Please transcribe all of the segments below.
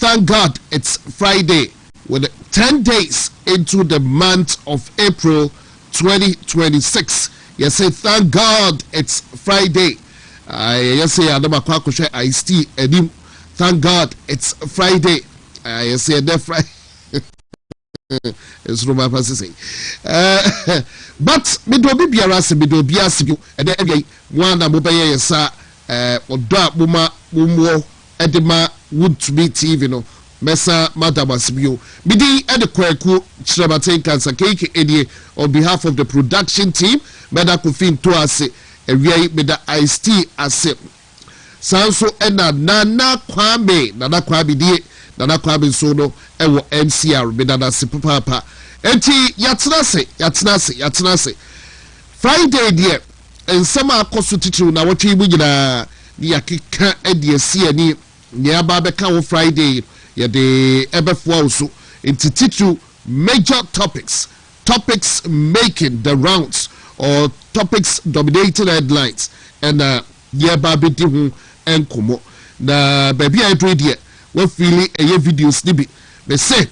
thank God it's Friday. With 10 days into the month of April 2026. Yes, say thank God it's Friday. Yes, say Adama Kwaku share I still edim. Thank God it's Friday. Yes, say the Friday. It's Roma say. But me do be biara me do biara you. And then one that mobile yesa odo abuma mumo edema would to be TV no. Mesa Madam Asibio. Bidi and the Kwaku Kyeremanteng Nkansah cake edie on behalf of the production team. Meda Kufin to ase ewia meda IST ase. Sanso ena Nana Kwame die Nana Kwame so no ewo MCR meda na se papa. Enti yatena se. Friday die ensema akoso titiri na wotwe mu nyina ni yakeka edie sie ni aba beka wo Friday. Yeah, the ebefo also into two major topics making the rounds or topics dominating headlines and yeah baby hu enkomo na baby I trade here we feeling a videos nibi they say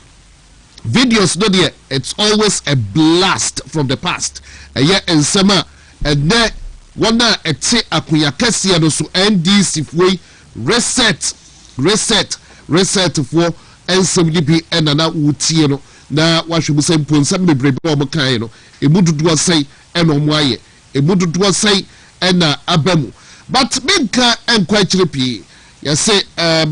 videos no there it's always a blast from the past yeah and summer and then one na ete akuya kese no so NDC way reset for NCDP and na wutie no na wahwe bu sem ponsam bebrebe o mokan no emududu asai eno moaye emududu asai ena abamu but minka enkwa chiripi ya say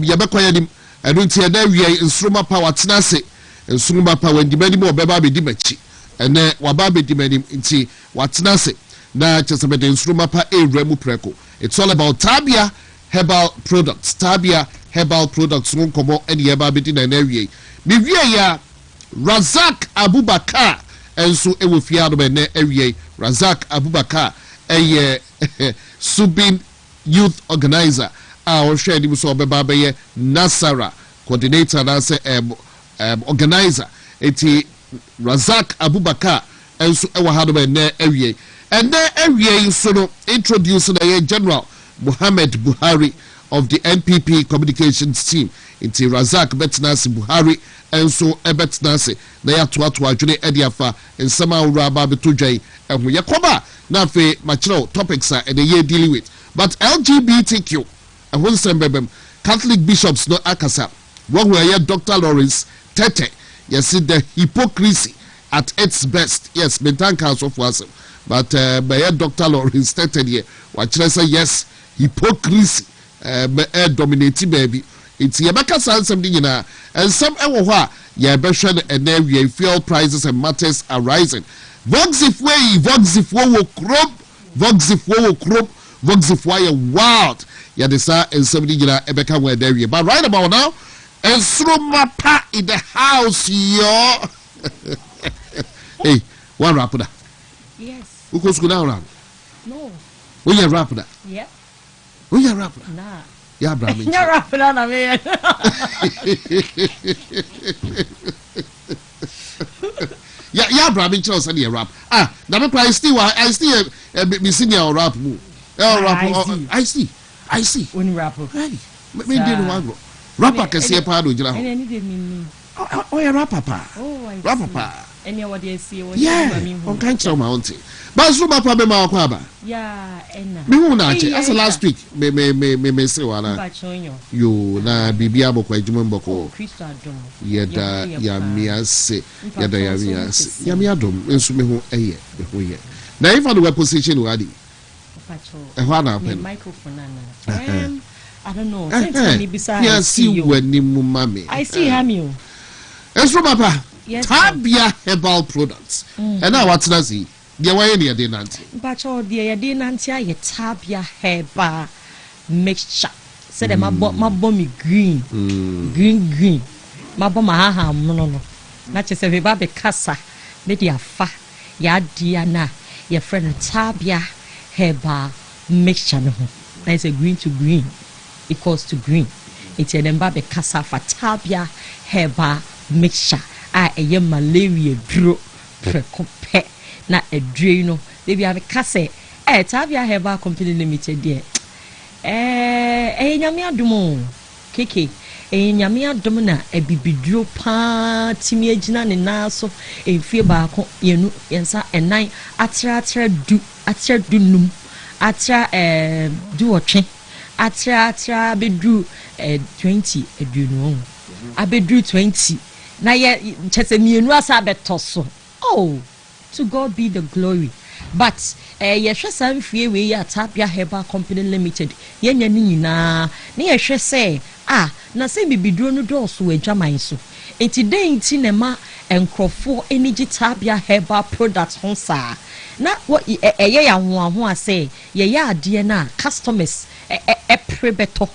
yabekwa yadim enu tie na wie instruma power tenase instruma power ndimani mo beba be dimachi ene waba be dimani nti watenase na chesemede instruma pa ewremu preko. It's all about Tabia herbal products no komo eni yeba beti na area me wie ya Razak Abubakar enso ewo fiado be na area Razak Abubakar Subin youth organizer a o hwe di so obeba be Nasara coordinator na say organizer eti Razak Abubakar enso ewo hado be na area and then area so no introduce the General Muhammad Buhari of the NPP communications team into Razak Betnasi Buhari and so Betnasi na ya to adwene ediafa nsema uraba betujai and we yakoba na fe machro topics are the year dealing with but LGBTQ and one sembem Catholic bishops no akasa one where Dr. Lawrence Tete yes the hypocrisy at its best yes mentanka so for us but by Dr. Lawrence Tete here what say yes hypocrisy dominate baby it's yabaka something nyina and some ewo ho a ya be hwe and then we fuel prices and matters are rising voxif wild ya de sa and something nyina ebeka we there but right about now and Srumapa in the house yo hey one rapper yes who goes go down no we ya rapper yeah. Oh, you're rapper. Nah. Yeah, Brahmin. You're rapper, na me. Yeah, Brahmin. Chose any rap. Ah, now I still be senior rap. I see. When rapper. Me didn't want rapper can see a part of you. And any did mean. Oh, you're rapper. Oh, I rapper. Any what you see? Yeah. On kind of mountain. But so my problem yeah, and me who na as last week me say wala you na bibia boko ejuma boko yeda ya miase ya miadom enso me ho eye na if on the position wadi na microphone na I don't know yes see when ni mummy I see him enso papa yes Tabia herbal products and now what's that see dia waye ne de nanti bacho de de nanti aye Tabia herbal mixture say dem mabo me green mabo ma ha no na che se be ba be kasa me dia fa ya dia na your friend Tabia herbal mixture no na is a green to green equals to green it's dem ba be kasa fa Tabia herbal mixture a malaria duro precope na edre no they be have kase Tabia herbal company limited there nyame adumo keke nyame adom na ebibiduro pa timi agina ne naso efie baako yenu yensa enan atra du num atra du otwe atra bedru 20 eduno abedru 20 na ye chese mienu asa betoso. Oh, to God be the glory. But ye hwe san fie we ya Tapia Herbal Company Limited ye nya ni nyina na ye hwe se na se bibiduro no do so adwaman so enti den ti ne ma enkrofo energy Tapia Herbal products ho sa na ye ya ho ase ye ya ade na customers prebeto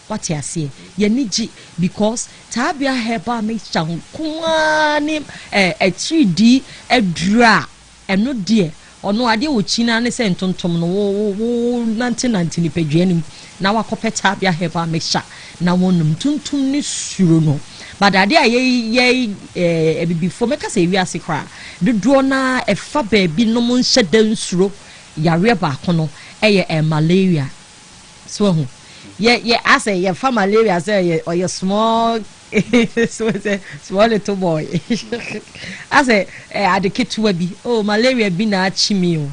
what you say ye niji because Tapia Herbal makes chankwani 3D edra eno de ono ade wo china ne se ntontom no wo 1990 ni pedwanim na wakope Tapia Herbal mixture na wonum tuntum ni suro no but ade ye before make say wi ase kra dodo na efa ba bi no mo nhye dan suro yare ba kono eye malaria so hu ye ase ye fa malaria say ye small so say small little boy ase adeketua bi malaria bi na achimi o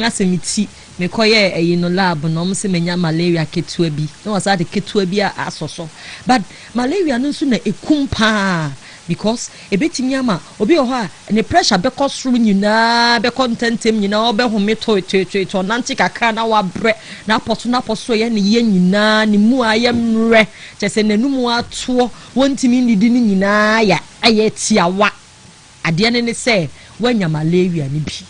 ase miti me koye no lab no mo se menya malaria ketua bi no was adeketua bi asoso but malaria no so na ekumpa because ebetimi ama obi ho a ne pressure be cost room nyina be contentem nyina obe home to nanti kakra na wa bre na poso ye ne ye nyina ne mu ayemre chese nanum ato wontimi ndidi ni nyina ya aye tiawa ade ne se wanya malaria ni bi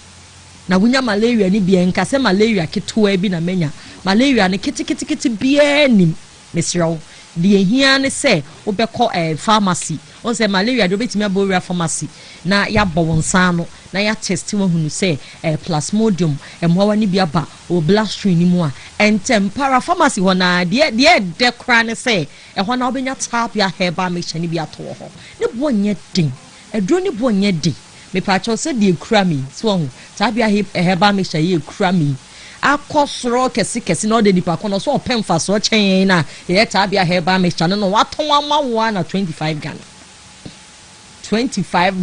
na wunya malaria ni bi enka se malaria ketoa bi na menya malaria ne kiti bi nim mesrew de ehia ne se obekọ pharmacy on say malaria do betimi abowura pharmacy na ya bowonsa no na ya test wo hunu say plasmodium emwa ni biaba o blastrin ni mu a entem para pharmacy ho na de kra ne say ho na obenya Tapia Herbal mixture ni bi ato ho ne bonye din edro ni bonye din me pa cho say de kra mi so ho Tapia Herbal mixture ye kra mi akosoro kesi na ode nipa kono so opemfa so chen na ye Tapia Herbal mixture no waton amawo na 25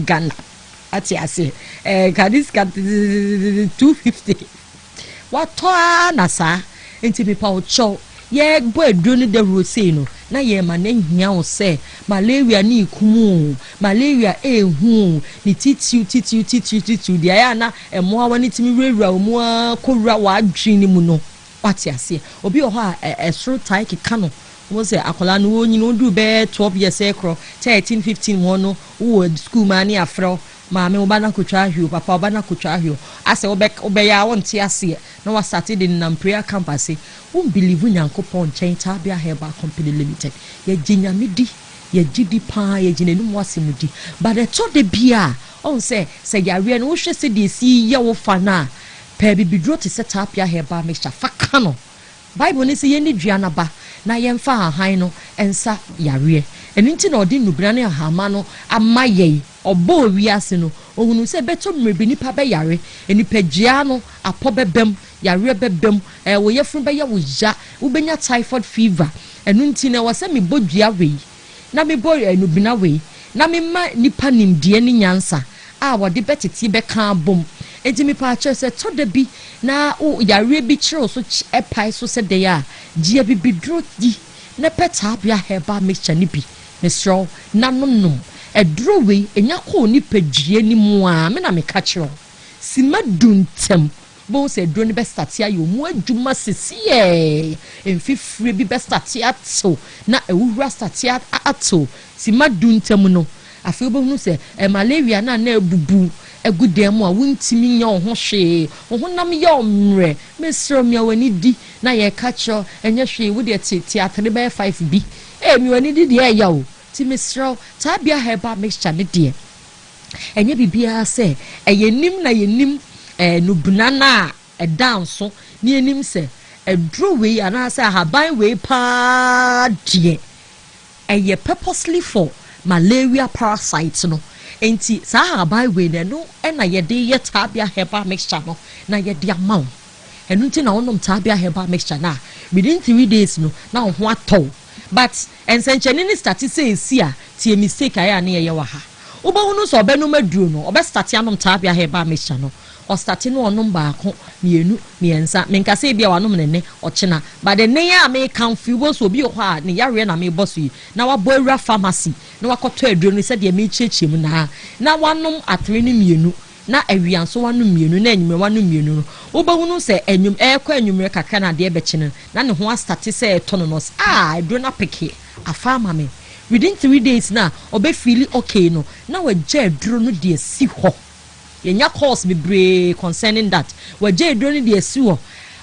Ghana ati ase kadis 250 wato na sa enti me pa ocho ye bo eduro ni de rose no na ye ma na hia wo se malaria ni ikumu malaria ehu ni titiu dia ya na emo awa ni timi rewura mu akowura wa adwin ni mu no wati ase obi ho a esro tai kika no wo se akola no wo nyino du be 12 years ekro 13 15 wono wo school mani afro maame obana kotwa ahio papa obana kotwa ahio ase obe ya wonte ase na wa started in prayer campus won believe nyankopon chen Tapia Herbal Company Limited ye ginyamedi ye gidi pa ye ginenum wasemudi but the to de bia on say yare no wo hwe se de si ye wo fa na pa bibidro te se Tapia Herbal mixture fa kano Bible ni se ye ni duana ba na yemfa ahan no ensa yare eninti na odi nubra na ahama no amaye obo wiase no ohunu se beto mrebi nipa be yare enipagia no apobebem yare bebem wo yefun be ye wo ja ubenya typhoid fever enunti na wase me bodua we na me bo enubina we na me ma nipa nimdie ni nyansa a wode beteti be kan bom enti me pa che se to da bi na o yare bi kire so epai so se de ya dia bibidro di na Tapia Herbal mixture ni bi mesro na nonum edro we enya ko ni pagye ni mu a me na me ka kire sima duntem bo se edro ni be start ayo mu adwuma sesiye emfifre bi be start ato na ewura start ato sima duntem no afi bo hunu se malaria na ebubu egudem a wontimi nya ho hwe ho nam ye omre mesro mi awani di na ye ka kire enya hwe wo de theatre be 5 bi mi wani di de ya o ti mesro Tapia Herbal mixture ne de enye bibia se eyenim na yenim no bunana down so ni enim se edro we ana se haban we pa de eye purposely for malaria parasites no enti sa haban we ne no na ye de ye Tapia Herbal mixture no na ye de amount enu nti na onom Tapia Herbal mixture na within 3 days no na ho atọ but ensencheni ni start say esi a tie mistake aya na ye wa ha ubahunu so obenu maduro no obe start anom taabia heba mixture no o start no onom baako mienu miensa menkase bia wanom nene ochena but the ne ya me kan fiwo so bi ho a ne yare na me boss yi na wa boura pharmacy na wakoto aduro no se de me chiechim na wanom atre ni mienu na awianso wanu mienu na enyume wanu mienu no ubahunu se enyum ekwa enyumre kakra na de ebechine na ne ho start se etononos aduro na peke afama me within 3 days na obe feel okay no na we je duro no de si ho yenya course be concerning that we je duro no de si ho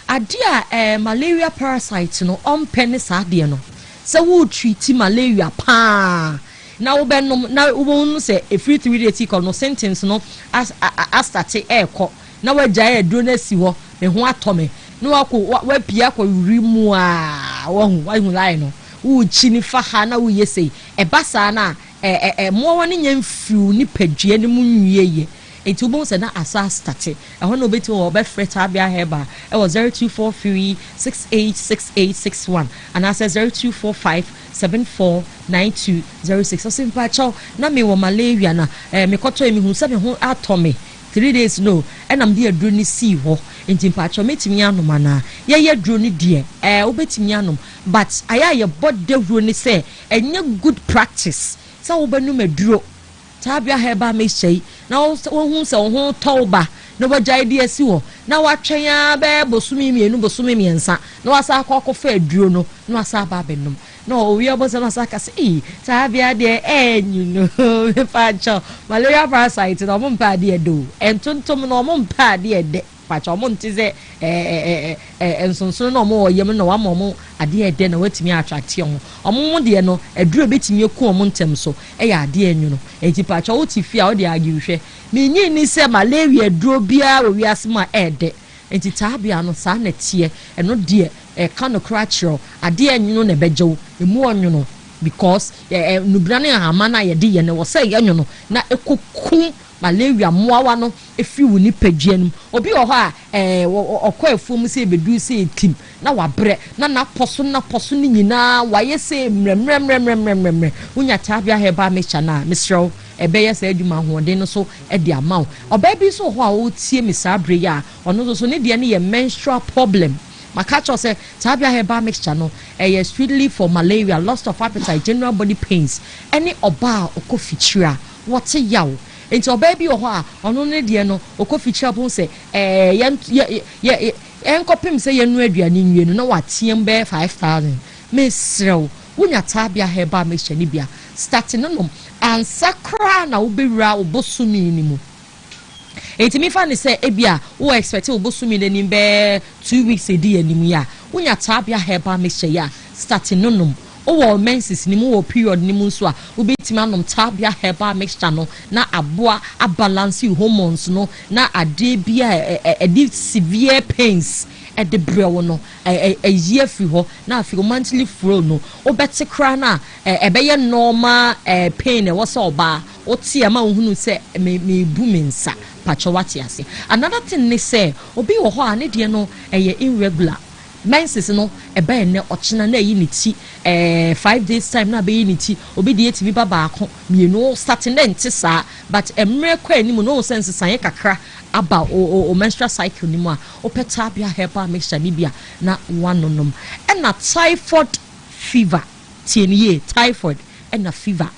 adia malaria parasite no on pen sa de no se wo treat malaria pa na wo be no na wo no se every 3 days ko no symptoms no as start ekọ na we je duro na si ho me ho atome no wa pia ko rimu a wo hu lai no chini faha na wo yesei basa na mo woni nyamfiu ni padua ni munwieye enti wo se na asa start ho na obeti wo be fret abia heba e was 0243686861 and I said 0245749206 so simple cho na me wo malaria na me koto emi hu se me ho atome 3 days no and am dey aduro ni si ho enti mpacho metimi anoma na ye aduro ni de obetimi anom but aya ye body aduro ni say enye good practice sa wo banu maduro tabia heba me shei na wo hu se wo ho toba na wagya idea si wo na watwen ya be bosumi mienu bosumi miensa na wasa akọkọ aduro no na wasa ba benum no we are bosa na saka say tabia de enyu no pacho malaria parasite no mo mpa de do entontom no mo mpa de de pacho mo ntize ensonson no mo yem no wa mo ade de na watimi attract yo mo de no aduro betimi eku mo ntem so ya ade enyu no enti pacho wo ti fia wo de agihwe me nyi ni se malaria aduro bia wo wiase ma ede enti tabia no sa na tie eno de kano crachro ade enyu no na bejew emu onyu no because nubrane amana ye de ye ne wo say enyu no na ekokum malaria moawa no efi wo ni paduanum obi ho a okọ efom se bedu se tim na wabre na poso ni nyina waye se mremremremremremre unya tabia heba mecha na misro ebeye se adwuma hoden no so e de amaw oba bi so ho a wo tie misabre ya ono so ne de ne ye menstrual problem makacho say tabia heba mixture no strictly for malaria, loss of appetite, general body pains, any oba okofichira what yaw enti oba bi ho a ono ne de no okofichira bon say enkopim say yenu aduane nwienu na watiem be 5000 mesrew wunya tabia heba mixture ni bia starting no ansakra na ubewura obosumi ni mu enti mi fa ni say ebia wo expect obosumi ni be 2 weeks edi animu ya wunya tabia heba mixture ya starting no o menses ni mu wo period ni mu so a obetima anom tabia heba mixture no na aboa a balance hormones no na ade bia edi severe pains at the brew no a year fi ho na afi monthly flow no obete kra na ebeye normal pain e wo so oba o tie ma ohunu se me bu mensa pacho wate ase another thing ni say obi wo ho a ne de no irregular menses no ebe ne ochina na yi ni ti 5 days time na be yi ni ti obi de etibi baba ako mienu starting na ntisa but emre kwa ni mu no sense sanye kakra aba o menstrual cycle ni mu a opeta bia heba mixture ni bia na wanonom na typhoid fever tieniye typhoid na fever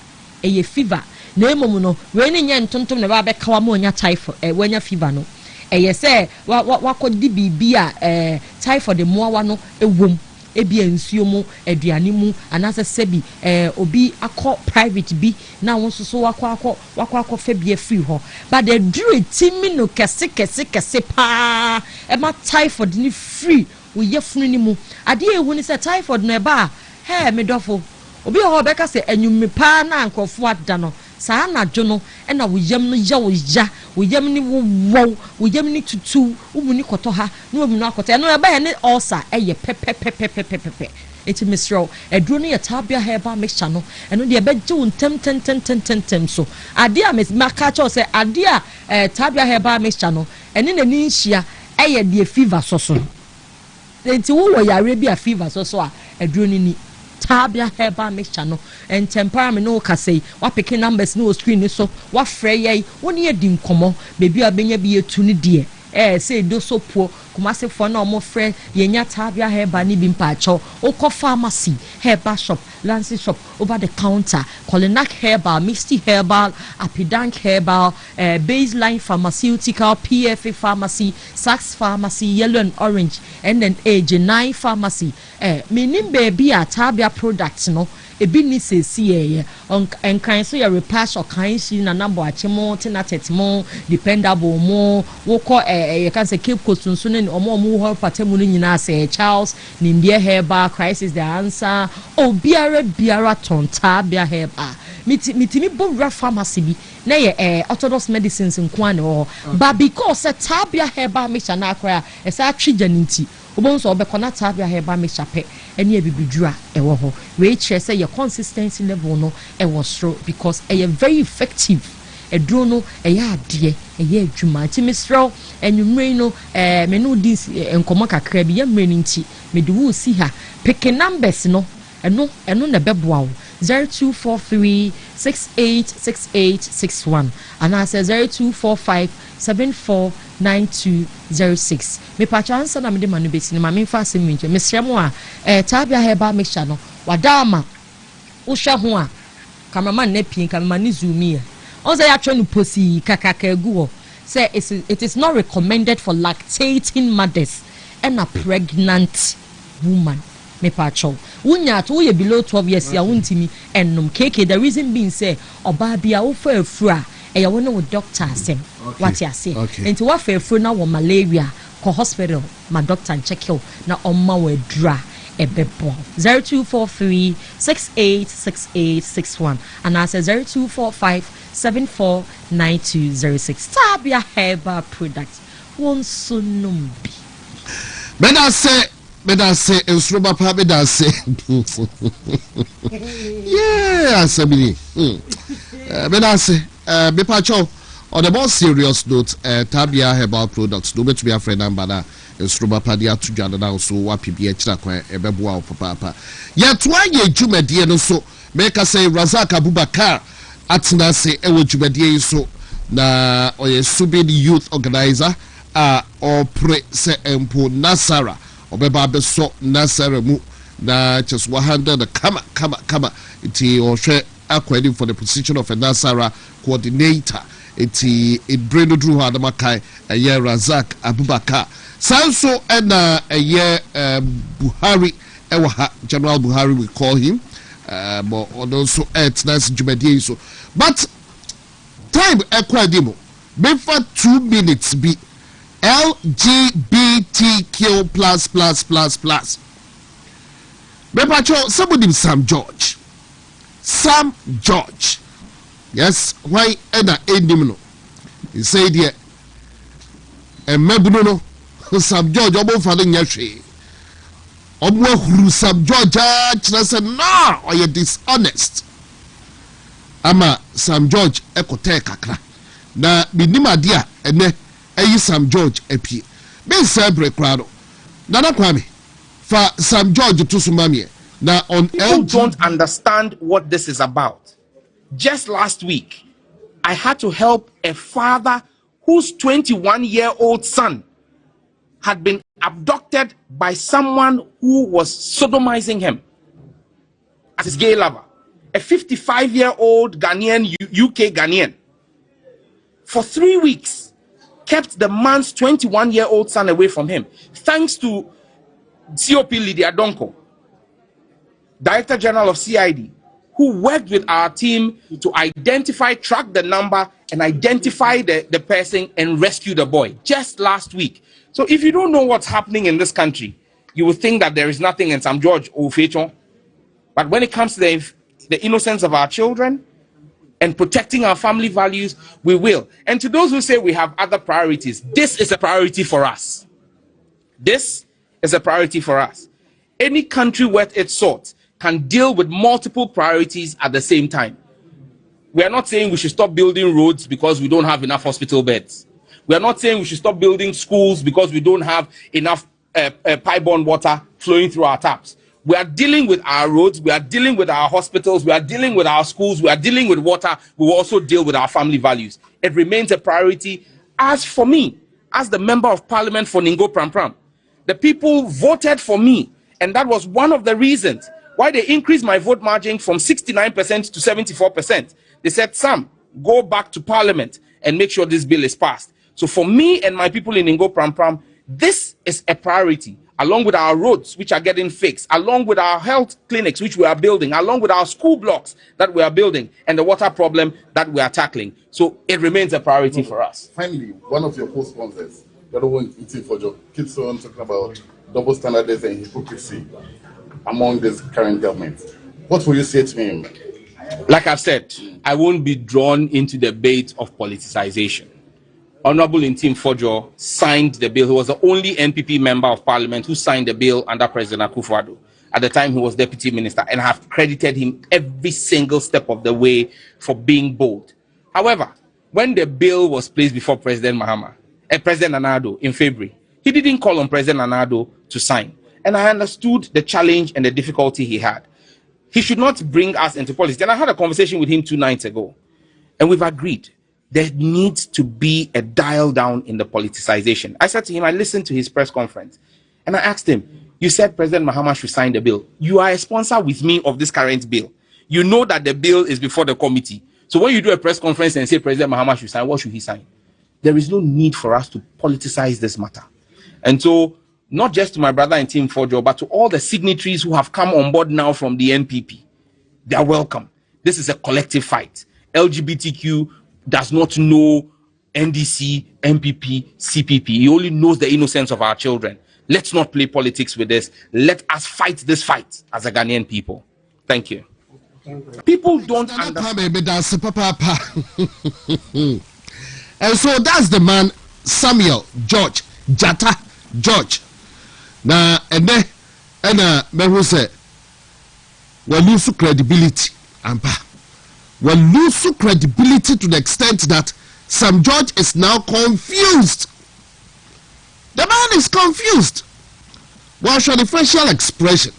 fever na emomu no we ni nya ntontom na ba be kawa ma onya typhoid wanya fever no say wakodi bibia typhoid moawa no ewom ebia nsuo mu aduane mu anase sebi obi akọ private bi na wonso so wakọ fa bia free ho but the dure timi no kese pa e ma typhoid ni free wo yefunu ni mu ade ehu ni say typhoid no eba me dofo obi ho beka say anyumme pa na ankofo ada no saa na dwono na wo yam no ya wo yam ni wo yam ni tutu wo mu ni koto ha no mu no akoto no eba ne ulcer eye pepepepepepepe eti misro eduro no ya tabia heba mixture no eno de ebe je untem so ade a maka cha say ade a tabia heba mixture no ene na ni nhia de fever so enti wo yare bia fever so a eduro ni Tabia herbal mixture no and temperament no kase wa pick numbers no screen so wa frey ye woni e di nkomo baby abenya bi etuni de say do so poor kumase for na omo frɛ yenya tabia herbal ni bi mpacho okɔ pharmacy herbal shop Lancy shop over the counter Colinac herbal Misty herbal Apidank herbal Baseline pharmaceutical PFA pharmacy Saks pharmacy Yellow and Orange and then Age9 pharmacy meaning baby a tabia products no ebi ni sesi on Nkansah ya repass or kind na number achemo tenatetmo dependable mo woko you can say Cape Coast so ne omo ho patemu no nyina say Charles nimbia herbal crisis the answer biara ton tabia herbal mitimi bo pharmacy bi na ye orthodox medicines nko ane but because tabia herbal mixture na akra e sa twija ninti obonso obekona tabia herbal mixture pe ene ebibidura ewo ho we chere say your consistency level no e was strong because e very effective eduro no e ya ade e ya adwuma timi strow enwumre no me no dis enkomo kakra bi ya mre nti me de wo si ha pick numbers no eno na beboa 0243686861 and I say 0245749206 me pa chance na me de manu besi na me fa asem nche me sremo a tabia heba mixture no wadama wo hwe ho a cameraman na pin cameraman ni zoom here on say atwe no posi kakaka gu say it is not recommended for lactating mothers and a pregnant woman me pacho wunya to ye below 12 years ya wuntimi ennom keke the reason being say oba bia wo fa afura e ya wo no doctor asem what ya say enti wa fa afura na wo malaria ko hospital ma doctor check you na omma wa dura ebebo 0243686861 and I say 0245749206 tabia herbal products won sunumbi Beda say Ensroba pa beda say yeah asabini beda say be pacho on the more serious note tabia herbal products do bet be a friend number na Ensroba pa dia to jana na so wa pbia kira kwan ebeboa o papa ya to aye dwumade no so make say Razak Abubakar atena say ewo dwumade so na oye Subin youth organizer or pre se empo Nasara obeba beso Nasara mu na just 100 the kama iti ohwe akwadi for the position of a Nasara coordinator iti Brendo Drew Adamakai eye Razak Abubakar sanso na eye Buhari ewa General Buhari we call him but also nice jumadi so but time ekwadi mo befa 2 minutes be LGBTQ plus. Bepacho, somebody Sam George. Yes, why ena endimno? He said here, Mebuno, Sam George, obo father nyashe. Obo huru Sam George, I said, no, or you're dishonest. Ama Sam George ekote kakra. Na binima dia ene Sam George apie ben sabre krado nana kwame fa Sam George to sumamie na on people don't understand what this is about. Just last week I had to help a father whose 21-year-old son had been abducted by someone who was sodomizing him as his gay lover, a 55-year-old Ghanaian, UK Ghanaian. For 3 weeks kept the man's 21-year-old son away from him, thanks to COP Lydia Donko, Director General of CID, who worked with our team to identify, track the number, and identify the person and rescue the boy just last week. So if you don't know what's happening in this country, you will think that there is nothing in Sam George or Fechon. But when it comes to the innocence of our children, and protecting our family values, we will. And to those who say we have other priorities, this is a priority for us. This is a priority for us. Any country worth its salt can deal with multiple priorities at the same time. We are not saying we should stop building roads because we don't have enough hospital beds. We are not saying we should stop building schools because we don't have enough pipe-borne water flowing through our taps. We are dealing with our roads, we are dealing with our hospitals, we are dealing with our schools, we are dealing with water. We will also deal with our family values. It remains a priority. As for me, as the member of parliament for Ningo Pram, the people voted for me, and that was one of the reasons why they increased my vote margin from 69% to 74%. They said, Sam, go back to parliament and make sure this bill is passed. So for me and my people in Ningo Pram, this is a priority, along with our roads, which are getting fixed, along with our health clinics, which we are building, along with our school blocks that we are building, and the water problem that we are tackling. So it remains a priority for us. Finally, one of your co-sponsors, the other one eating for job, keeps on talking about double standards and hypocrisy among this current government. What will you say to him? Like I've said, I won't be drawn into the debate of politicization. Honorable Ntim Fojo signed the bill. He was the only NPP member of parliament who signed the bill under President Akufo-Addo. At the time, he was deputy minister, and I have credited him every single step of the way for being bold. However, when the bill was placed before President President Nana-Addo in February, he didn't call on President Nana-Addo to sign. And I understood the challenge and the difficulty he had. He should not bring us into politics. And I had a conversation with him 2 nights ago, and we've agreed there needs to be a dial down in the politicization. I said to him, I listened to his press conference, and I asked him, you said President Mahama should sign the bill. You are a sponsor with me of this current bill. You know that the bill is before the committee. So when you do a press conference and say President Mahama should sign, what should he sign? There is no need for us to politicize this matter. And so, not just to my brother and Team Fojo, but to all the signatories who have come on board now from the NPP, they are welcome. This is a collective fight. LGBTQ does not know NDC, MPP, CPP. He only knows the innocence of our children. Let's not play politics with this. Let us fight this fight as a Ghanaian people. Thank you. People don't understand. And so that's the man, Samuel George Jata George. Now, and then, me say, we lose credibility, we lose credibility to the extent that Sam George is now confused. The man is confused. Well, show the facial expression.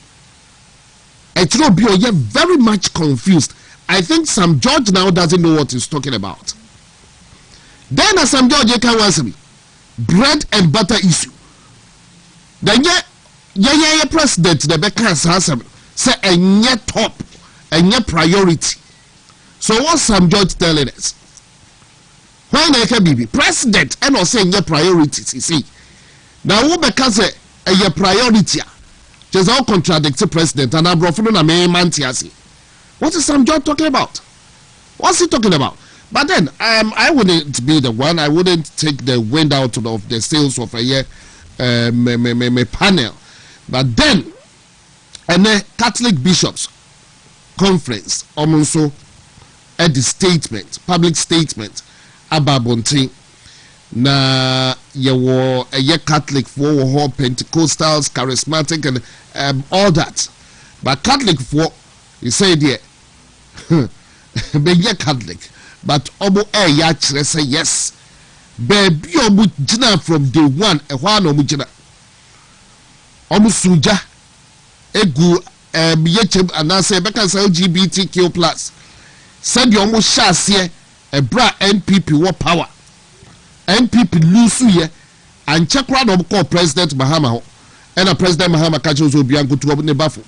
It will be very much confused. I think Sam George now doesn't know what he's talking about. Then as Sam George can answer me, bread and butter issue. Then yeah, president the Nkansah say a top, a priority. So what's Sam George telling us? Why not be president and not saying your priorities? You see, now who because a priority just all contradicts the president and I'm broken a main man. What is Sam George talking about? What's he talking about? But then I wouldn't be the one. I wouldn't take the wind out of the sails of a year panel. But then, and the Catholic Bishops Conference also at the statement, public statement about Bonting. Na you a Catholic for Pentecostals, charismatic, and all that. But Catholic for you say there, be Catholic. But obo yachre say yes. Baby obu jina from day one e hwa na omu jina. Omu suja egu yechem anase beka say LGBTQ+. Said omu shase e bra NPP wo power. NPP lose ye and check round omu call President Mahama ho. And a President Mahama kacho zo bianco to obu ne bafo.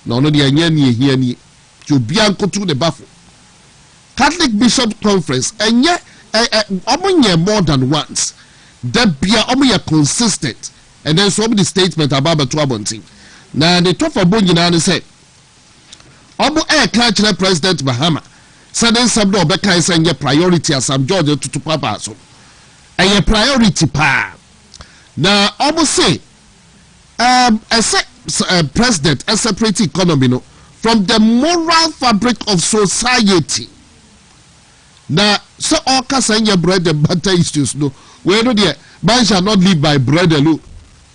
No no de anya ni ehia ni. Jo bianco to the bafo. Catholic Bishop Conference and yet more than once. That be consistent. And then so many statement about the Twabonting. Now the top of Bunyan said Obu air catch President Mahama. Sudden some no Becca is your priority as some Georgia to Papa so. And your priority pa. Now Obu say President a separate economy no, from the moral fabric of society. Now, so all can your bread and butter issues. No, we know there. Man shall not live by bread alone.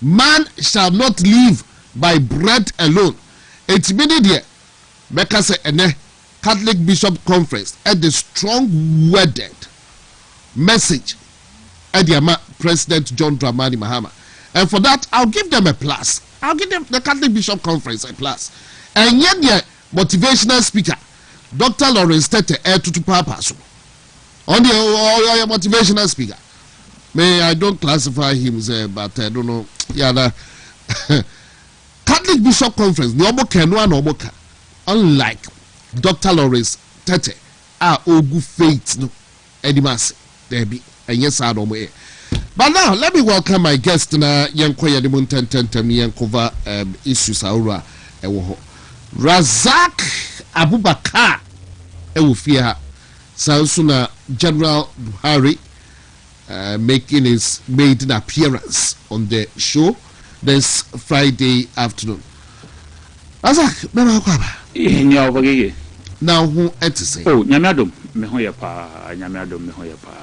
Man shall not live by bread alone. It's meaning there. Because a Catholic Bishop Conference at the strong worded message at the President John Dramani Mahama, and for that I'll give them a plus. I'll give them the Catholic Bishop Conference a plus. And yet, the motivational speaker, Dr. Lawrence Tete, to Papa. So, on the motivational speaker. I don't classify him, but I don't know. Yeah, Catholic Bishop Conference, Noboka, unlike Dr. Lawrence Tete, Ogu Faith, no, Edimasi, there be, and yes, I don't know. But now, let me welcome my guest, Yankoya de Muntentem, Yankova issues, Aura, Razak Abubakar, Ewufia, Sansuna General Buhari, making his maiden appearance on the show this Friday afternoon. Razak, now who at to say? Oh, Yamadum, Mehoyapa, Yamadum, Mehoyapa,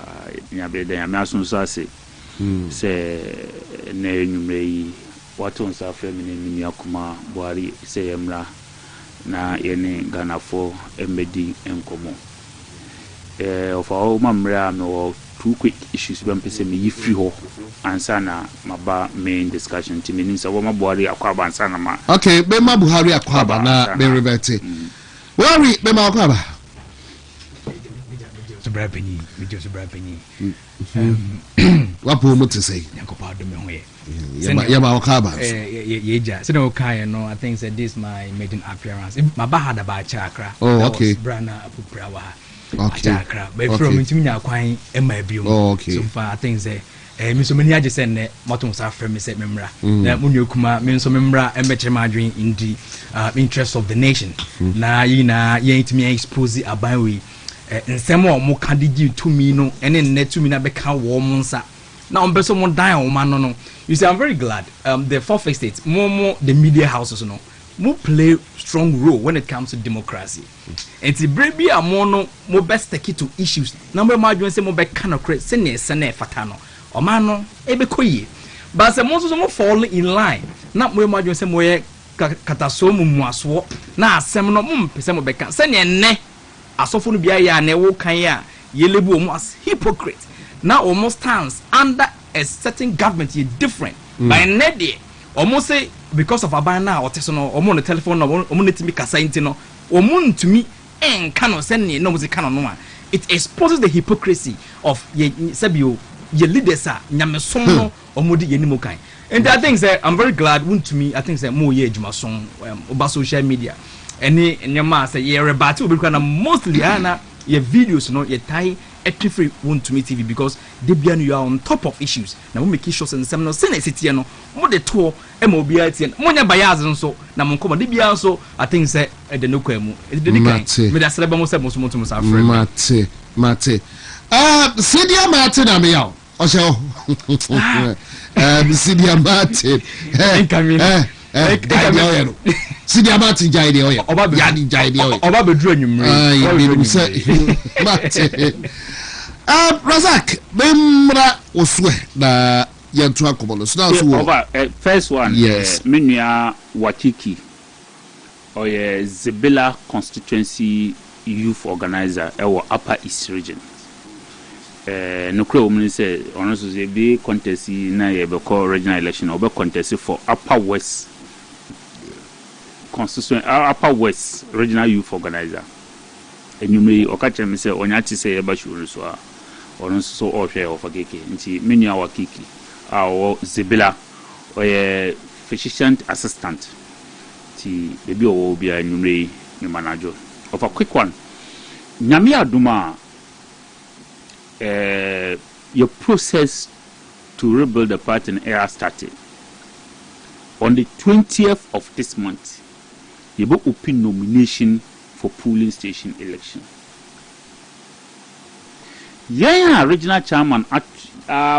Yabed, Yamasun Sassi, say, Nay, what on sa feminine Yakuma, Buhari, say Emra, na yene Ghana for Emedi and Como. Of all Mamra, no 2 quick issues when person me free ho ansana maba main discussion to meaning so my body akwaba ansana ma okay Bema Buhari akwaba na be reverte worry Bema akwaba so brapeni video so brapeni what mo to say yakopa do me ho ye yama akwaba yeja so no kai no I think said this my maiden appearance my bahada ba chakra okay brana apuprawa. Okay. But from Intimina Quine and my view. Okay. So far, things there. Miss Mania just send Motum Safra, Miss Memra. That Munyukuma, Minso Memra, and Better Margarine in the interest of the nation. Na yina, ye to me expose a bywe. And some more candidate to me, no, and then net to me, become warmonsa. Now, I'm someone die on man, no. You see, I'm very glad. The 4th estate, more the media houses, no. Mo play strong role when it comes to democracy. And to bring a mono mo best take to issues. Number margin say mo be kind of create sene fatano. O mano ebe koyi. But se mo so mo fall in line. Na mo margin say mo ye kataso mu muaso na asem no mo pese mo be kan. Sene ne asofo no bia ya na wo kan ya ye lebu mo as hypocrite. Now almost stands under a certain government ye different. By ne almost say because of abana or tesono or on the telephone or monetimi kasaintino or moon to me and cannot send me no music canon one. It exposes the hypocrisy of ye sabio ye leaders are nyamesono or modi yenimokai. And I think that I'm very glad one to me I think that more ye jumason over social media. Any and your master ye rebatu because mostly ana your videos no ye tie free one to me TV because they be you are on top of issues. Now we make issues and some no city no more the tour MOBIT and monya bias and so now mon come they also I think say the no kwemu it the kind me that celebrate most to our friend mate Sidia Martin am yaw osho Sidia Martin Sidia Martin jai de oya oba be dru anwumre Razak memra oswe na yentu akomono so now so first one yes menua Wakiki or Zebila constituency youth organizer ewo Upper East region no kro omni say ono so say be contest na ye be call regional election or be contest for Upper West constituency Upper West regional youth organizer enyume okache me say onyati say eba shuru so a ono so o hwe o fageke nti menua Wakiki our Zebila or physician assistant ti bebi o bi enyume me manager of a quick one nyame aduma your process to rebuild the party in era started on the 20th of this month. You will open nomination for polling station election. Yeah, regional chairman at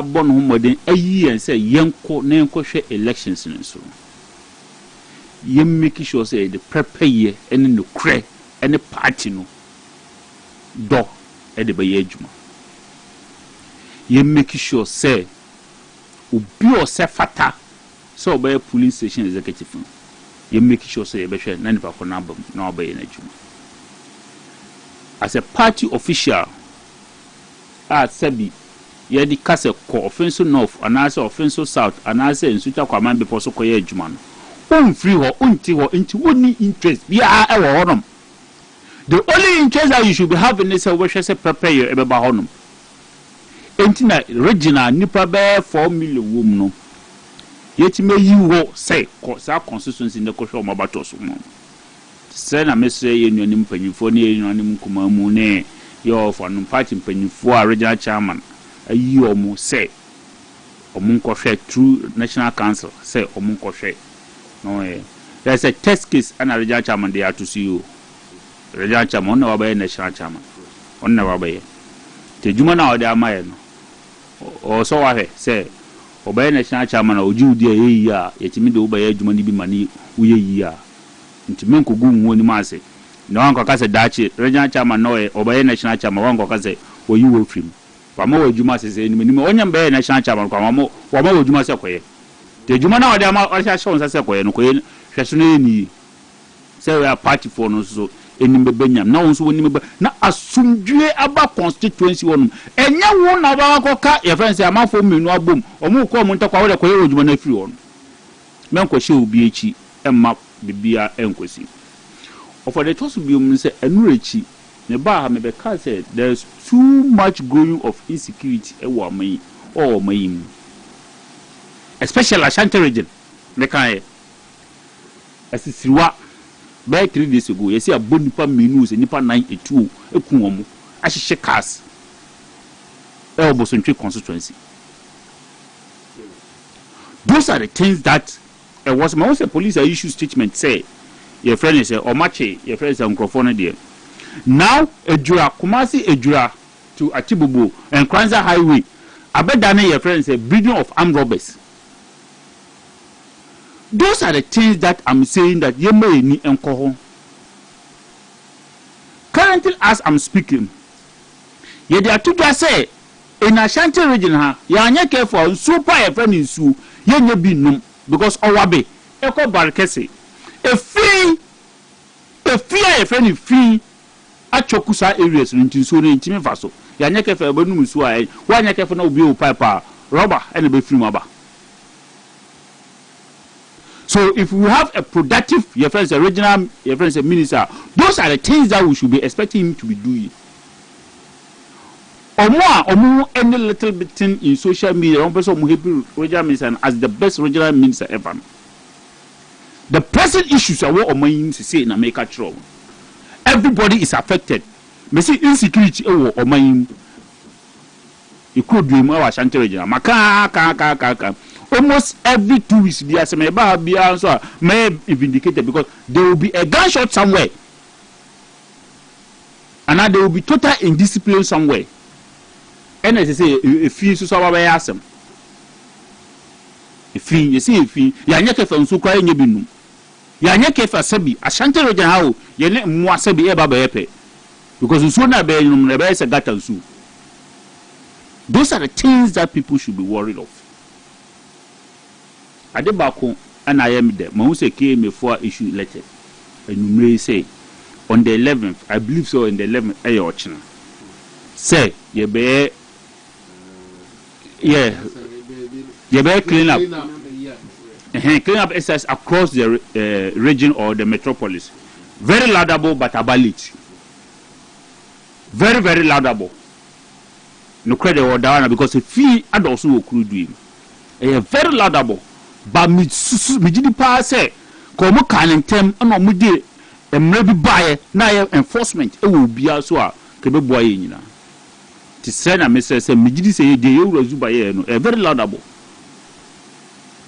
born home a year and say yanko share elections in so. You make sure say the prepare year and no crack any party no do at the bayejuma. You make sure say ubi or say fata so by a police station executive. You make sure say be share nani pa ko na obey na juma. As a party official at Sebi ye di kase ko offensive north and also offensive south and also in sucha kwaman before so koye juma no free ho unti ho into only interest we are honum. The only interest that you should be having is a wish say prepare your ebeba honum. Entina regional nipa be 4 million wom no. Yet may you ho say sa constituency in the kosho mabato so mo. Say na me say you nim panyifo ne you nim kuma mu ne your for no party panyifo regional chairman ayi omo say omo nkɔhwɛ through national council say omo nkɔhwɛ no there's a test case and a regional chairman they are to see you regional chairman on na national chairman on na wabaye te juma na ode amaye no o so wa hwe say obaye national chairman oji udi eyi a yetimi de obaye juma ni bi mani uye yi a ntimi nkogu nwo ni ma ase na wanko ka say dachi regional chairman no obaye national chairman wanko ka say oyi wo frim wama wo juma sese ni me onya mbe national chairman kwa wama wo juma se koye te juma na ode ama orcha show se koye no koye hweso no ni say we are party for no so enim bebenyam na won so woni mebe na asumdue aba constituency wonum enya wo na ba ko ka ye friends amafo menu abom omo ko mo ntakwa wo koye wo juma na free won men ko hye obi echi emma bibia enkosi for the toss bi um say enurechi ne ba ha me be ka say there's too much growing of insecurity e wo aman or aman especially Ashanti region me kan asisiriwa by 3 days ago you see a bonipa menu se nipa 982 ekun omo ahihye cars e obosontwe constituency. Those are the things that was my own police issue statement say your friend is omache your friend is microphone there now ejura Kumasi ejura to Atibubu and Nkansah highway abedane your friend is breeding of armed robbers. Those are the things that I'm saying that you may need encoho. Currently as I'm speaking ye there to just say in Ashanti region ha ya anya careful super your friend in su ye nya bi num because owabe eko barkese a friend in free achokusa areas nti so ne ntimi fa so ya nya kefa abanum so a wa nya kefa na obi o pipe rubber and be free maba. So if we have a productive your friends a regional your friends a minister, those are the things that we should be expecting him to be doing. Or more any little bit thing in social media one person who happy regional minister as the best regional minister ever. The present issues are what Oman say in America trouble. Everybody is affected. Me see insecurity or Oman. You could do more Ashanti region. Maka. Almost every 2 weeks, may be vindicated because there will be a gunshot somewhere, and now there will be total indiscipline somewhere. And as I say, if you so away ask them, if you see, if you are from Suka and Yabinu, you are not for Sabi, Ashanti region how you let more Sabi eba bepe because you soon have been never a gatan su. Those are the things that people should be worried of. Adebako and I am there. Mose came before issue letter. And you may say on the 11th, I believe so in the 11th, Ayochina. Say, you be clean up. Clean up SS across the region or the metropolis. Very laudable but abalit. Very, very laudable. No credit or down because if he had also could do him. Very laudable. But me did pass say come Kyeremanteng and we did a maybe buy na enforcement it will be also a kebe boy nyina to send a message say me did say dey you zuba no very laudable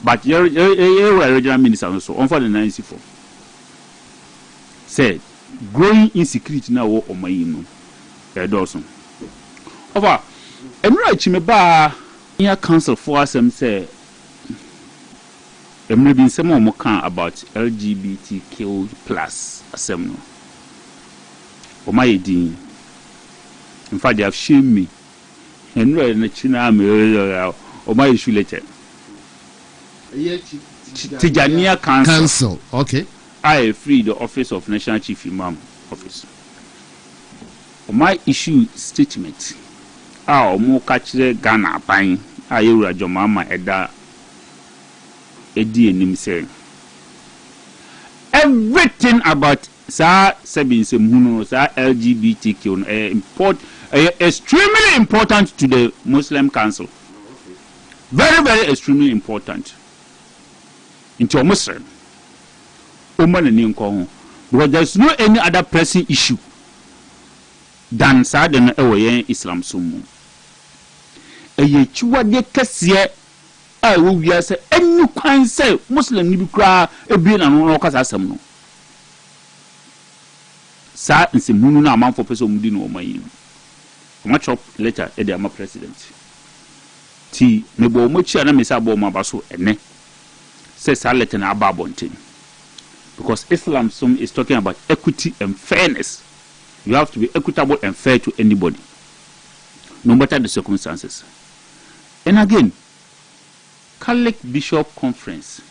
but your regional minister also on for the 94 said growing insecurity now o mayin no dozen over emra chimeba near council for asem say there may be some more about LGBTQ plus assembly. For my dean, in fact, they have shamed me. And no, in the China, or my issue letter. Tijania Council. Okay. I free the office of National Chief Imam Office. For my issue statement, our more catch the Ghana buying. I Jomama Eda. Edi enim say everything about sa sebinse muno sa LGBTQ extremely important to the Muslim Council. Very, very extremely important. Into a Muslim. Because there's no any other pressing issue than Sadan away Islam Sumu. A yechua de Cassia, I will be as any kind say Muslim Nibukra, a being and Rokas Asam. Sa in Simuna amount for person Mudino Mayin. Much up later, Ediama president. T. Nebo Muchi and Misabo Mabaso, and says Salet and Ababontin. Because Islam is talking about equity and fairness. You have to be equitable and fair to anybody, no matter the circumstances. And again, Catholic Bishop Conference.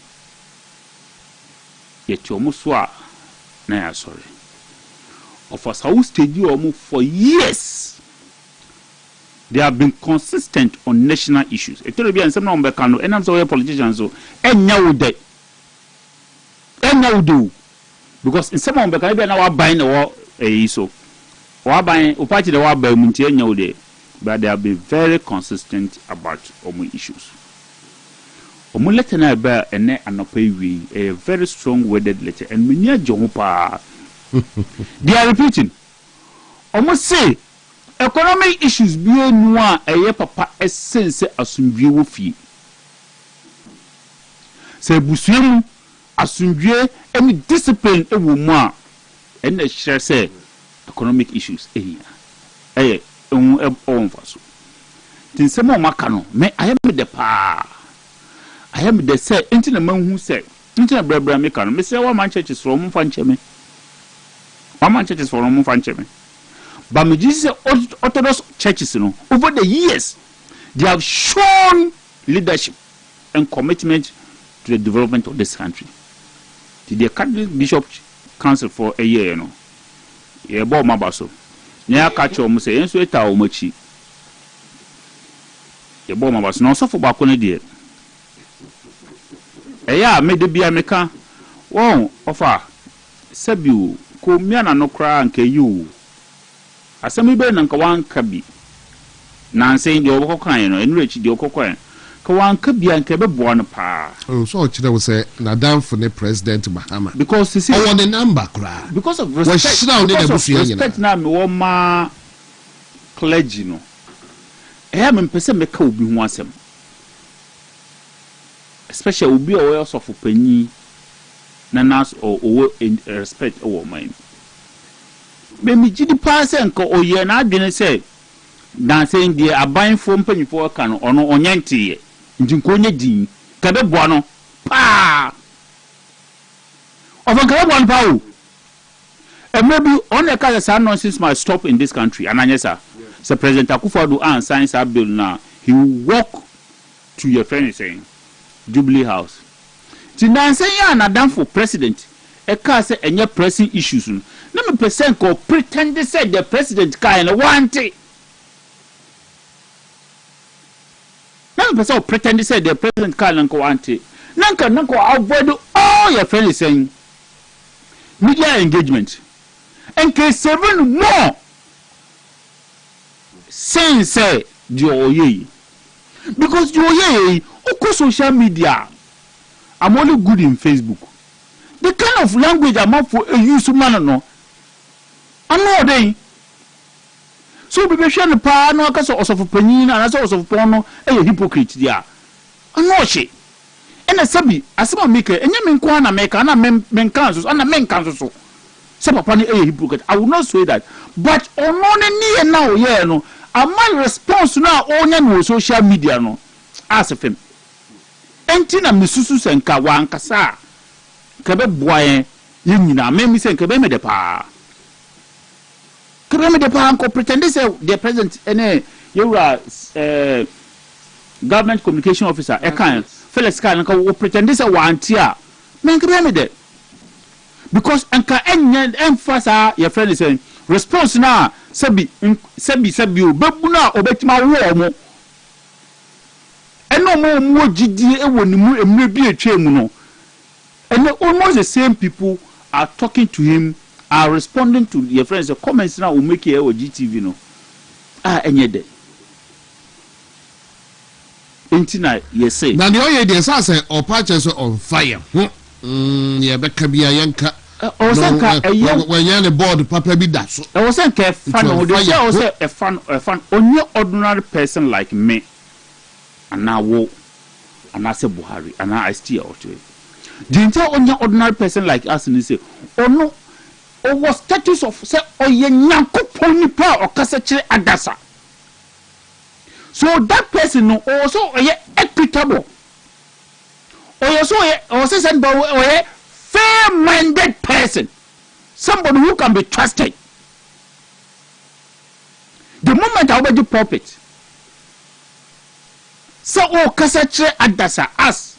Yet you almost swear, nah, sorry. Of us, how stadium for years. They have been consistent on national issues. It will be and some number can and I'm sorry, politicians so and now they. And now do because in some of the Caribbean now buying the war so or buying or party the war by Muntia day, but they have been very consistent about omu issues. Omu letter na bear and a very strong worded letter and many jompa. They are repeating. Omu say economic issues be one a papa essence asumdwe wo fi. Say busuemu asumdwe any discipline e wo mu a and the share say economic issues on faso tin se mo maka no me I am the pa I am the say enti na manhu say enti na brabra me ka no me say wa man churches from mo fan cheme wa man churches from mo fan cheme but me Jesus Orthodox churches no over the years they have shown leadership and commitment to the development of this country. The Catholic Bishop Council for a year, you know. Yeah, Bob Mabaso. Near catch or Musa, and sweat our mochi. The Bob Mabas, no so for Bacone dear. Yeah, made the beer maker. Oh, offer. Sabu, Kumiana no cry and you. As some ben and Kawan Kabi. Nan saying the Okokan, enrich the Okokan. Kawan Kabi and Kebe Buana. Oh, so I was say, Nadam for the President Bahama. Because you see, I want the number cry. Because of respect now, my clergy, no. I am in person make will be once him. Especially will be aware of penny, nanas or in respect over mine. Maybe Gidi pass and call ye and I didn't say, dancing they are buying from penny for a can or no onyanti. Jinkonya din kabe boano pa of a one pow and maybe on the case nonsense might stop in this country and answer so President Akufo-Addo and signs a bill now he will walk to your friend saying Jubilee House tinan say ya na dan for president e ka say enye pressing issues no me percent ko pretend say the president kind want it. Person pretend to say the president can't go anti. Nanka avoid all your friends saying media engagement. And case 7 more saying say the oye. Because the oye oko social media I'm only good in Facebook. The kind of language I'm up for a use man no. I'm not there. So be sure the pa no akaso osofo panyin na so osofo pon no e hypocrite dia anoche ena sabi asema make enya menko na make na menkanso na menkanso so se papa ni e hypocrite I will not say that but ono ne ni na o ye no ama response na onya no social media no asefem enti na misusu senka wa ankasa ka be boaye ynyina memi senka be me de pa Kyeremanteng the Panko pretended say the president and government communication officer Felix Kan pretended say one tier. Men Kyeremanteng because anka emphasize your friend is saying response na sabi babuna obetima wo mo eno mo gidi e woni mu emre bi etwa mu no and almost the same people are talking to him, are responding to your friends, the comments now will make here or GTV, no. Any day. Intina, yes, say. Now, the only idea is or patches on fire. Yeah, but can be a yanka. When you're on the board, Papa be that. I wasn't careful. I was a fan, only ordinary person like me. And now, and I say Buhari, and I steer out to it. The entire only ordinary person like us, and they say, oh no, or was status of say, oh, ye nyanko ponipa or kasache adasa. So that person also equitable. Or also said, or fair-minded person, somebody who can be trusted. The moment I already pulpit, so kasache adasa us,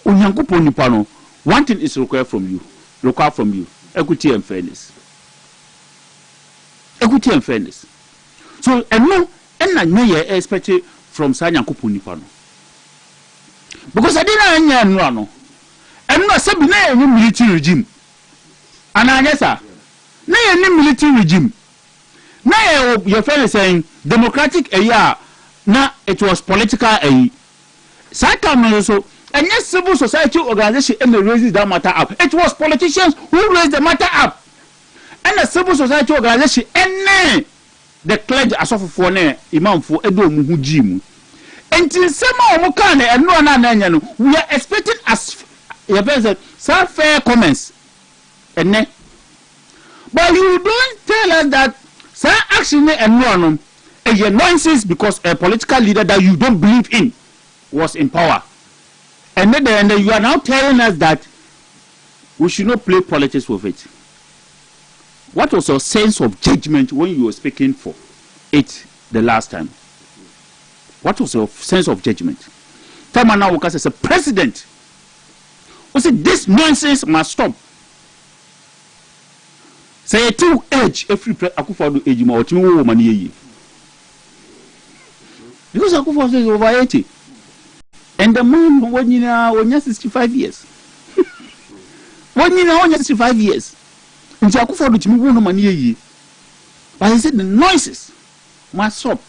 unyanko ponipano. One thing is required from you, equity and fairness. Equity and fairness. So and no. And I may expect it from Sanya Kupunipano. Because I didn't know. And no sabi na any military regime. And I guess na any military regime. Na your friend is saying democratic na it was political also and yes, civil society organization and raised that matter up. It was politicians who raised the matter up. And the civil society organization and the clergy as of for imam for edo mu jimu enti sema o kan e no na anya no we are expecting as your person some fair comments ene but you don't tell us that some action and no a nonsense because a political leader that you don't believe in was in power and then you are now telling us that we should not play politics with it. What was your sense of judgment when you were speaking for it the last time? What was your sense of judgment? Tamana Wukas as a president. We said this nonsense must stop. Say a two age every Akufo age more to woman ye. Because Akufo is over 80. And the man when you know when you're 65 years. When you know when you're 65 years. But he said the noises must stop.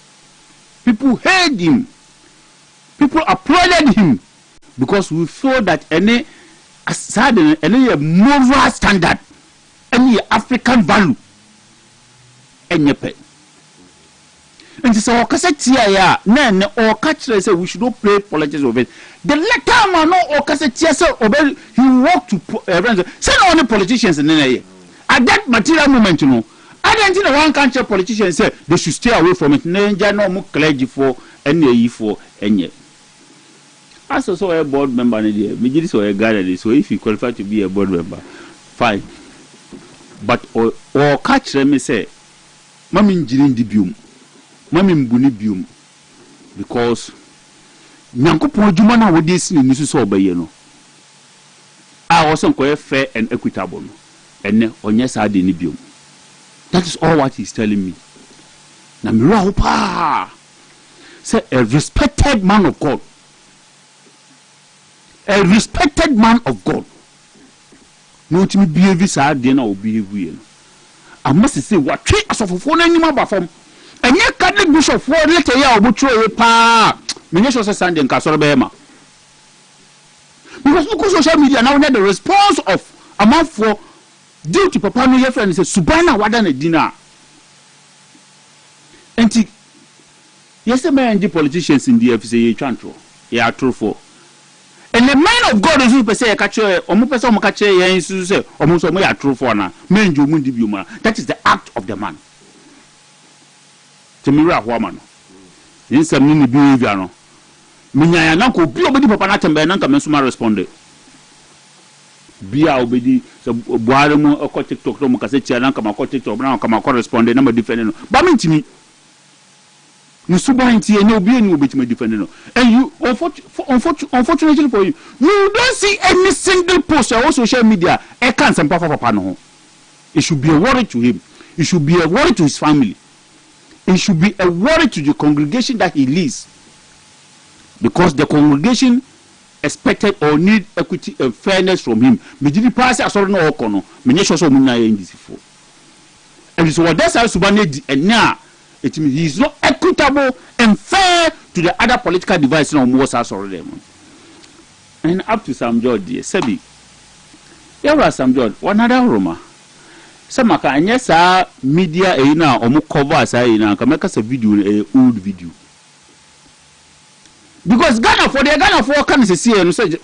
People heard him. People applauded him because we feel that any moral standard, any African value, any pay. And so or catch say we should not play politics of it. The letter man or cassette he walked to send all the politicians in the at that material moment, you know, I don't think one country politician say they should stay away from it. No more clergy for any for any. As also a board member, me so a guy so if you qualify to be a board member, fine. But or catch them say, Mammy Jirin dibium, Mammy Bunibium, because Nyanko Jumana would this in Mrs. Obayeno. I also quite fair and equitable. And on yes, I didn't be. That is all what he's telling me. Namira say a respected man of God. A respected man of God. No to me behave sad then I'll behave well. I must say what treat us of phone any more from. And yet Catholic Bishop for later year will throw a pa. Minister Sunday in Kasorabema. Because look social media now the response of a month for due to Papa no your friend say Subana wadan dinner. Enti yes man the politicians in the FCA chantro. Yeah true for. And the man of God is who say catch omo person omo catch yen su say omo so mo ya true for na men jo mu di bioma. That is the act of the man. Temira Huamano. In some mini behavior no. Minya na ko bi obedi papa na tembe na nka mensuma respond. Bia obedi so Buhari mu ko TikTok to mu ka se tia na nka ma ko TikTok na nka ma ko respond na ma defend no. Ba mentimi. You subanti and obi any obeti ma defend no. And you unfortunately for you, you don't see any single post on social media e kan sempa papa no. It should be a worry to him. It should be a worry to his family. It should be a worry to the congregation that he leads. Because the congregation expected or need equity and fairness from him. Me did pass a sort of no okono. Me nyesho so muna indisifo. And so what that's how Subane and now it means he is not equitable and fair to the other political devices on most already. And up to some George, dear Sebi. There was some George, one other rumor. Some and yes, media now or more cover say now can make us a video, a old video. Because Ghana for can see and say,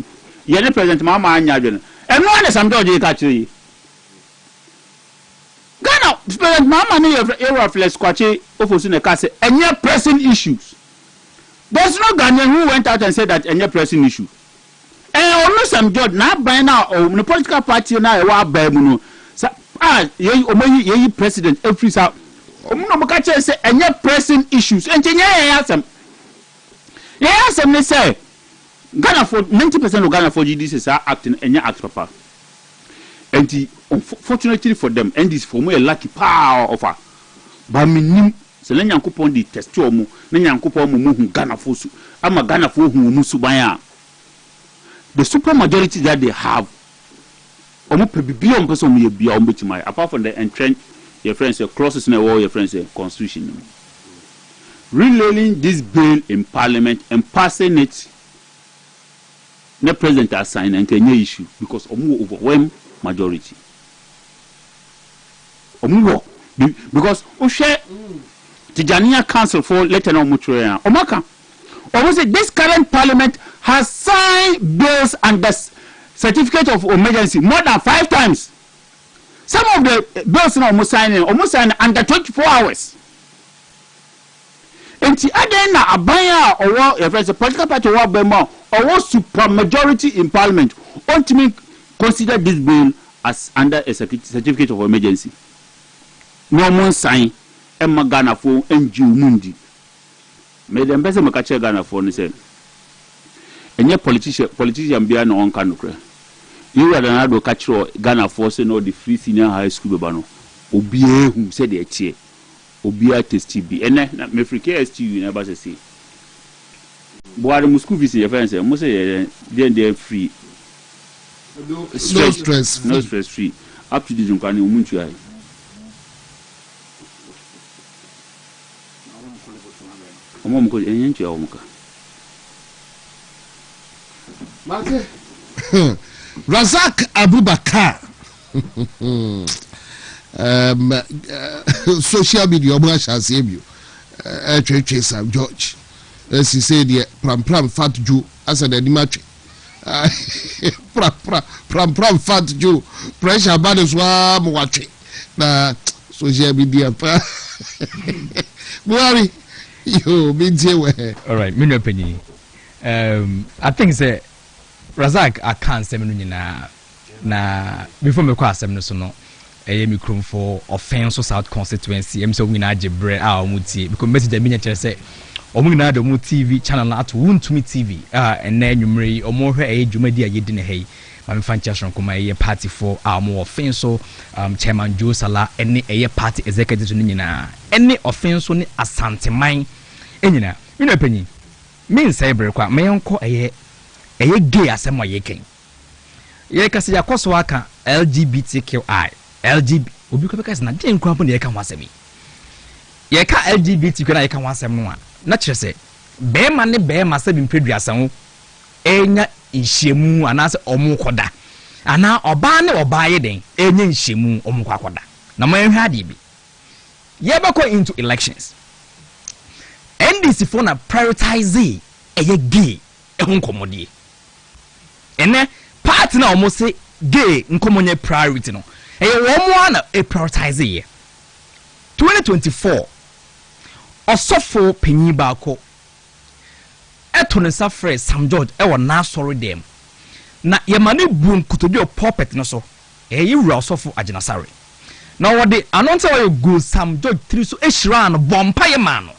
you're the president, Mama and Yajan. And one is some George actually. Ghana, President Mama near era flesh squatchy, offers in a castle, and you're pressing issues. There's no Ghanaian who went out and said that any pressing issue. And almost some George, not by now, or the political party now, a while ye president every out. Omunomukache say any pressing issues. And they say Ghana for 90% of Ghana for GDs are acting and act papa. And unfortunately for them, and this for me a lucky power offer. But minim Selena coupon the testomo, Nanyan coupon mu Ghana for su. I'm a Ghana for whom Musubaya. The super majority that they have. Beyond person will be on my apart from the entrenched your friends your crosses in the wall your friends constitution. Relaying this bill in parliament and passing it the president has signed and can issue because overwhelming majority. Because share Tijaniya Council for Lieutenant Muturia Omaka. Almost this current parliament has signed bills and the certificate of emergency more than 5 times. Some of the bills are almost signing under 24 hours. And the other na abaya or if it's a political party or bema or super majority in parliament ultimately consider this bill as under a certificate of emergency. No one sign Emma Ghana for NGO Mundi. May the ambassador Makache Ghana for and say, and your politician be no one can cry. You are another catcher Ghana force and all the free senior high school bano. Obie who said the chair. Obia test TB. And then me free KST you never say. Boy, the Moscow visit your friends. Must say then they're free. No stress free. Up to this you can umuntu. Omo ko enyenche omuka. Mate. Razak Abubakar. Social media omo shall save you. Sam George. As he said here, pram fat Jew as an animatry. Pram fat Jew. Pressure bad as one watching. Na social media. Worry. You mean all right, me no opinion. I think say Razak I can't say me na before me kwa asem no so no me krum for offense South constituency em so we na jebre a omuti because message me nyere say omu na do mu TV channel na to wontumi TV and na nwumre omo hwe dwumadi a yedi ne hei ma me fan chashron kuma party for omo offense chairman Joe Sala any party executive no nyina any offense ni asanteman enyina me no panyi me say bre kwa me yonko gay asem wa yeken ye kase yakoso aka LGBTQI LGB obi ko beka na den kwa ne yeka wasemi ye ka LGBTQ na yeka wasem no a na kire se be ma ne be ma se bi mpedua ho enya nhyiemu anase omu koda ana oba ne oba ye den enya nhyiemu omu kwakoda na ma ehwa ade bi ye beko into elections NDC for na prioritize gay ehun komodie ene part na almost say gay nkomonye priority no wo na a prioritize ye 2024 osofo panyi baako eto ne safre Sam George e wo na sorry dem na ye mane bu nkotobi o pulpit no so wura osofo agenasare na wo de anonta wo go Sam George 3 so ehira no bompa ye ma no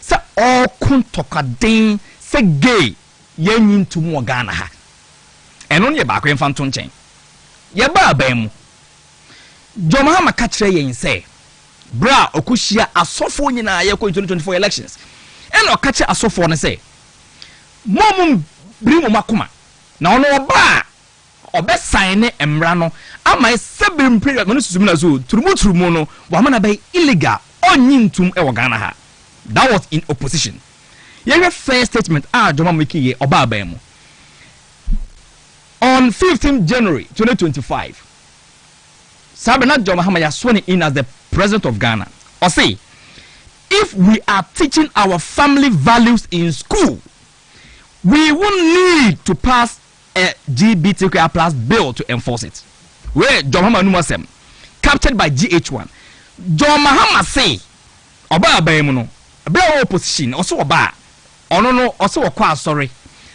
se o kuntokaden se gay ye nyintu mu Ghana ha eno ne baako enfanto nchen ye ba abam Joma ma ka kire yen se bra okuhia asofo nyina ye ko 2024 elections eno ka kire asofo ne se momum bri mo makoma na ono oba obe sign emra no ama sebem period no susum na so turumu no wa mana be illegal onyintum e wo Ghana ha. That was in opposition. Your first statement Joma make ye oba abamu. On 15th January 2025, Sabina John Mahama sworn in as the president of Ghana. Or say, if we are teaching our family values in school, we won't need to pass a LGBTQI plus bill to enforce it. Where John Mahama Numasem, captured by GH1. John Mahama say, Oba Abayemuno, a bill opposition, also Oba, no, also a sorry.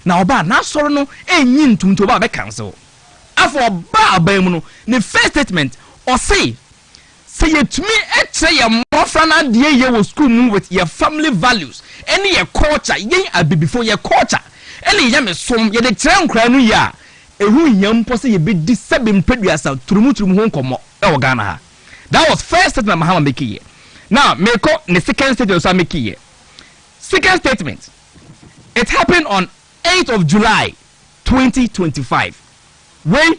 Now Oba, now sorry no, yin to Oba council. After Oba Abayemuno, the first statement, or say it to me, say your more fana dear you school move with your family values, any your culture, ye I be before your culture, any yam some ye the train cranu ya, a who young posse ye be disabling previous out to home come Ghana. That was first statement Mahama make ye. Now make the second statement also make ye. Second statement. It happened on 8th of July 2025. When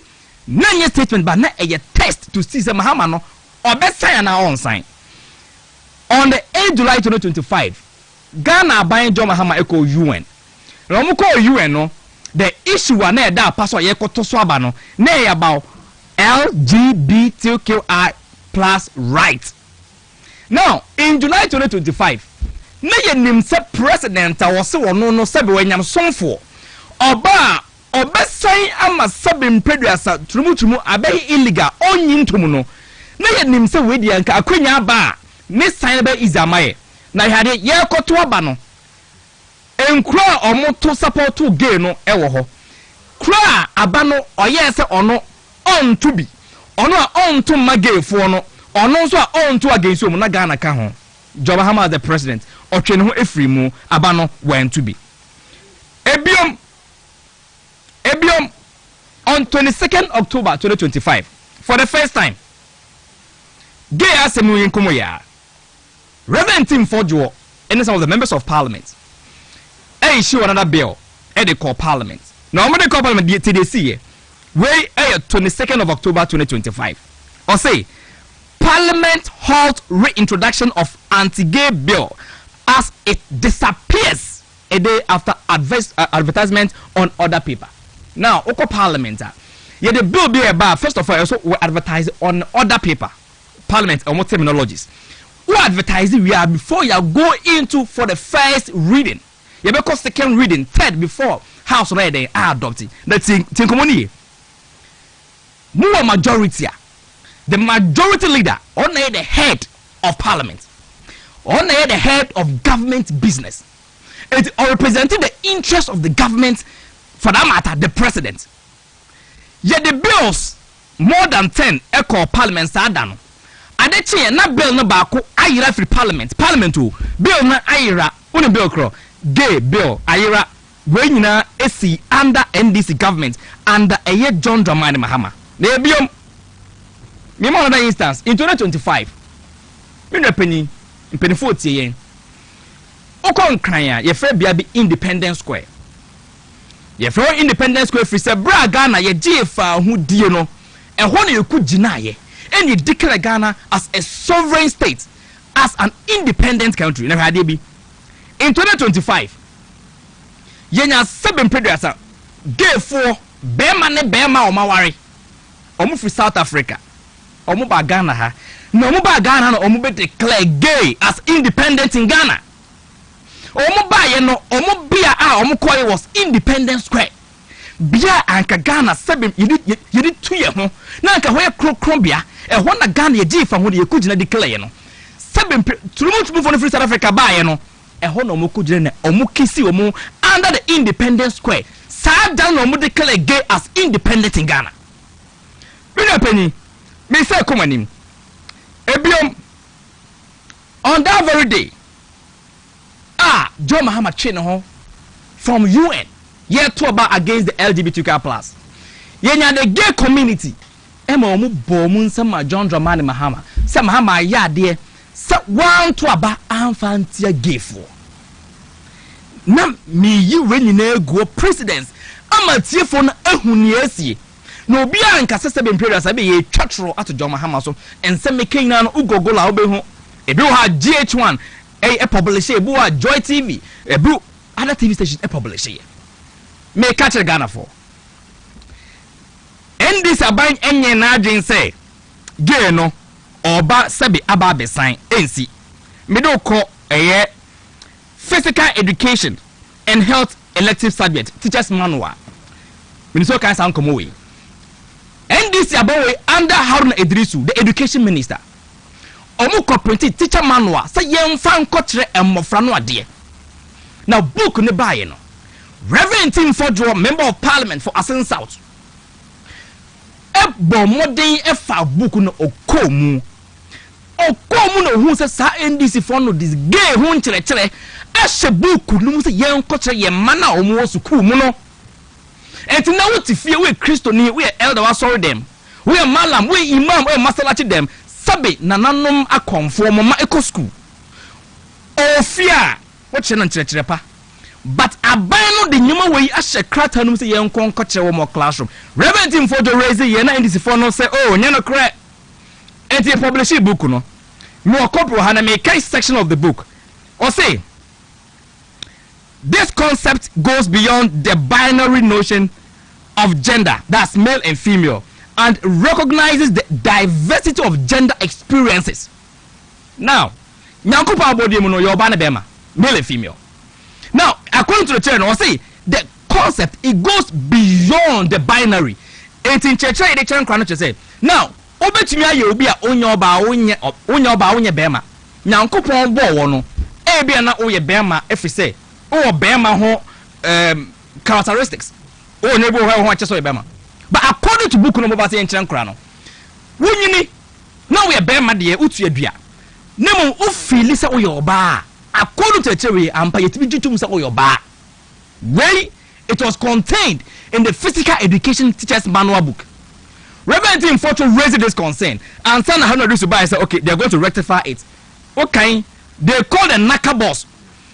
none statement but not a test to see some Mahama no or best sign our own sign. On the 8th July 2025, Ghana buying John Mahama echo UN. No call UN no. The issue was na that pastor ye koto swaba no na about LGBTQI plus rights. Now in July 2025, na ye nim se president was se wono no se be wanyam somfo. Oba obesan ama sabe mpreduasa turumu abe illegal onyintum no. Na ye nim se we di anka akwanya aba ne sign be izamaye. Na hade ye koto aba no. Enkura omoto support to gay no ewo ho. Kura aba no oye se ono onto bi. Ono a onto magefo no. Ono so a onto against mu na Ghana ka ho. John Mahama the president. Otwe ne ho efri mu aba no wan to be. Ebiom on 22nd October 2025 for the first time gay asemu yinkomo ya Reverend Tim Fojo and some of the members of parliament issue another bill at the call parliament. Now I'm going to call parliament TDC way 22nd of October 2025 or say parliament halt reintroduction of anti-gay bill as it disappears a day after advertisement on other paper. Now, Oko Parliament, yeah, the bill be about first of all, also we advertise on other paper. Parliament, or more terminologies. We advertise we are before you go into for the first reading. Yeah, because second reading, third before House reading are adopted. That's Tinkomoni. More majority, the majority leader, on the head of Parliament, on the head of government business. It representing the interest of the government. For that matter, the president. Yet the bills more than 10 echo parliament sadano. Adechi na bill no baako ayira free parliament. Parliament o bill na ayira uni bill kro gay bill ayira we nyina esi under NDC government under Eye John Dramani Mahama. Na ebiom me mo another instance in 2025. Me no penny 40 yen. Okon kran ya ye frɛ bia bi Independence Square. Ye from Independence Square free say bra Ghana ye GFA hu die no e ho na ye ku gina ye and ye declare Ghana as a sovereign state, as an independent country. Na hade bi in 2025 ye nya 7 predators gay for bema ne bema o maware omu free South Africa omu ba Ghana ha na omu ba Ghana na omu be declare gay as independent in Ghana. Omo ba ye no omo bia a omo koye was Independence Square bia anka Ghana sebem yedi tu ye ho na anka ho ye krokron bia e ho na Ghana ye gifa ho ye kugina declare ye no sebem turumu for free South Africa ba ye no e ho na omo kugina na omo kisi omo under the Independence Square sa dan na omo declare gay as independent in Ghana. Bina penny me say come anim ebiom on that very day John Mahama Chino from UN yet to about against the LGBTQI plus. Yenya the gay community. Emma omu bomun sama John Dramani Mahama. Sa Mahama ya de sa one to about infantia gay for. na me yi we nyina go presidents ama tiefo na ehuni asie na obi a nka sese be imperial sabe ye twatro ato John Mahama so ense meken na no ugogola obehu ebi wo ha GH1 e publish ebi wo Joy TV ebi other TV stations e publish ye me catch Ghana for this aban enye na adwen say gay no oba sabe aba besan ensi me do ko eye physical education and health elective subject teachers manual minister kan san komo we and this aban we under Haruna Idrisu the education minister omu corporate teacher manual say yemfa nkokere emmofra no ade now book ne baye no Reverend Tim Fodro member of parliament for Asen South ebo modern efa book no okomu no hu se sa NDC for no this gay hu nkyerɛkyerɛ ahye book no mu se yen kɔkyerɛ ye mana omu wo school mu no enti na wo tifie we Kristo ni we elder wa sorry them we malam we imam we masalachi them sabe nananom akonfo mo ma eco school ofia wo kyerɛ na nkyerɛkyerɛ pa but aban no de nyuma we ahye krata no mu se yen kɔkyerɛ wo mo classroom Reverend Tim Fodro raise ye na NDC for no say oh nya no correct enti publish book no me copy hana me kai section of the book or say this concept goes beyond the binary notion of gender, that's male and female, and recognizes the diversity of gender experiences. Now nyankopa abodi mu no your bana bema male and female. Now according to the church I say the concept it goes beyond the binary. It's in church the church kwano say now obetumi aye obi a onye oba onye bema nyankopon bo wo no e bia na oye bema efise o bema ho characteristics o ne bo ho acheso bema but according to book no bo say enkyere nkra no wunyini na oye bema de utu adua nemu o feel say oye oba according to the theory ampa yetimi jitum say oye oba wey it was contained in the physical education teachers manual book. Reverend Tim Fodro raised this concern and Sana Haruna Idrisu Bai said, okay, they're going to rectify it. Okay, they call the Naka boss.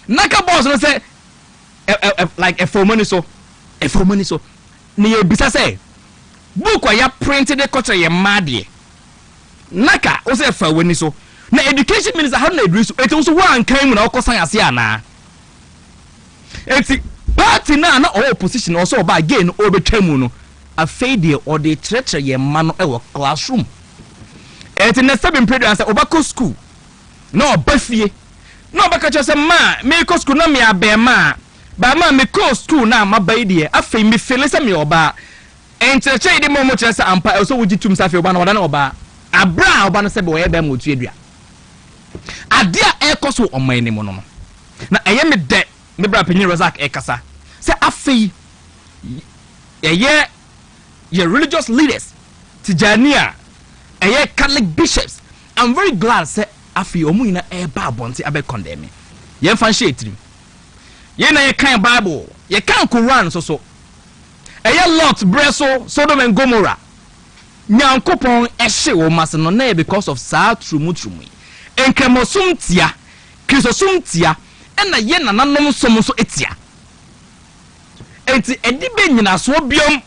Naka boss, you know, say, like a for money so. Niye bisa say, book wa ya printed the culture ye madie. Naka, o say for money so. Na education minister Haruna Idrisu, it also one came na okosan ase ana. Eti party na opposition also ba again obetwamu no. A failure or the treacher ye man ewo classroom. Et in the seven period answer obako school. No bafie. No baka just a man, me ko school na me abema. Ba man me ko school na ma ba die. Afei me feel say me oba. En treacher de mo mo kyerɛ sɛ ampa also wuji tum safi oba na oda na oba. Abra oba no sɛ be wo ye ba mo tu adua. Ade a ekoso oman ni mo no. Na eye me de me bra panyin Razak ekasa. Sɛ afei eye your religious leaders, Tijania, and your Catholic bishops. I'm very glad say afi omuna eba bonti abe condemn. Ye fan shade trim. Ye na ye kan Bible, ye kan Quran so. E ye Lot breso Sodom and Gomorrah. Nyankopon ehye wo mase no na because of saa trumutrumi. Enkemosum tia, Kristosum tia, na ye nananom som so etia. Enti edibe nyina so biom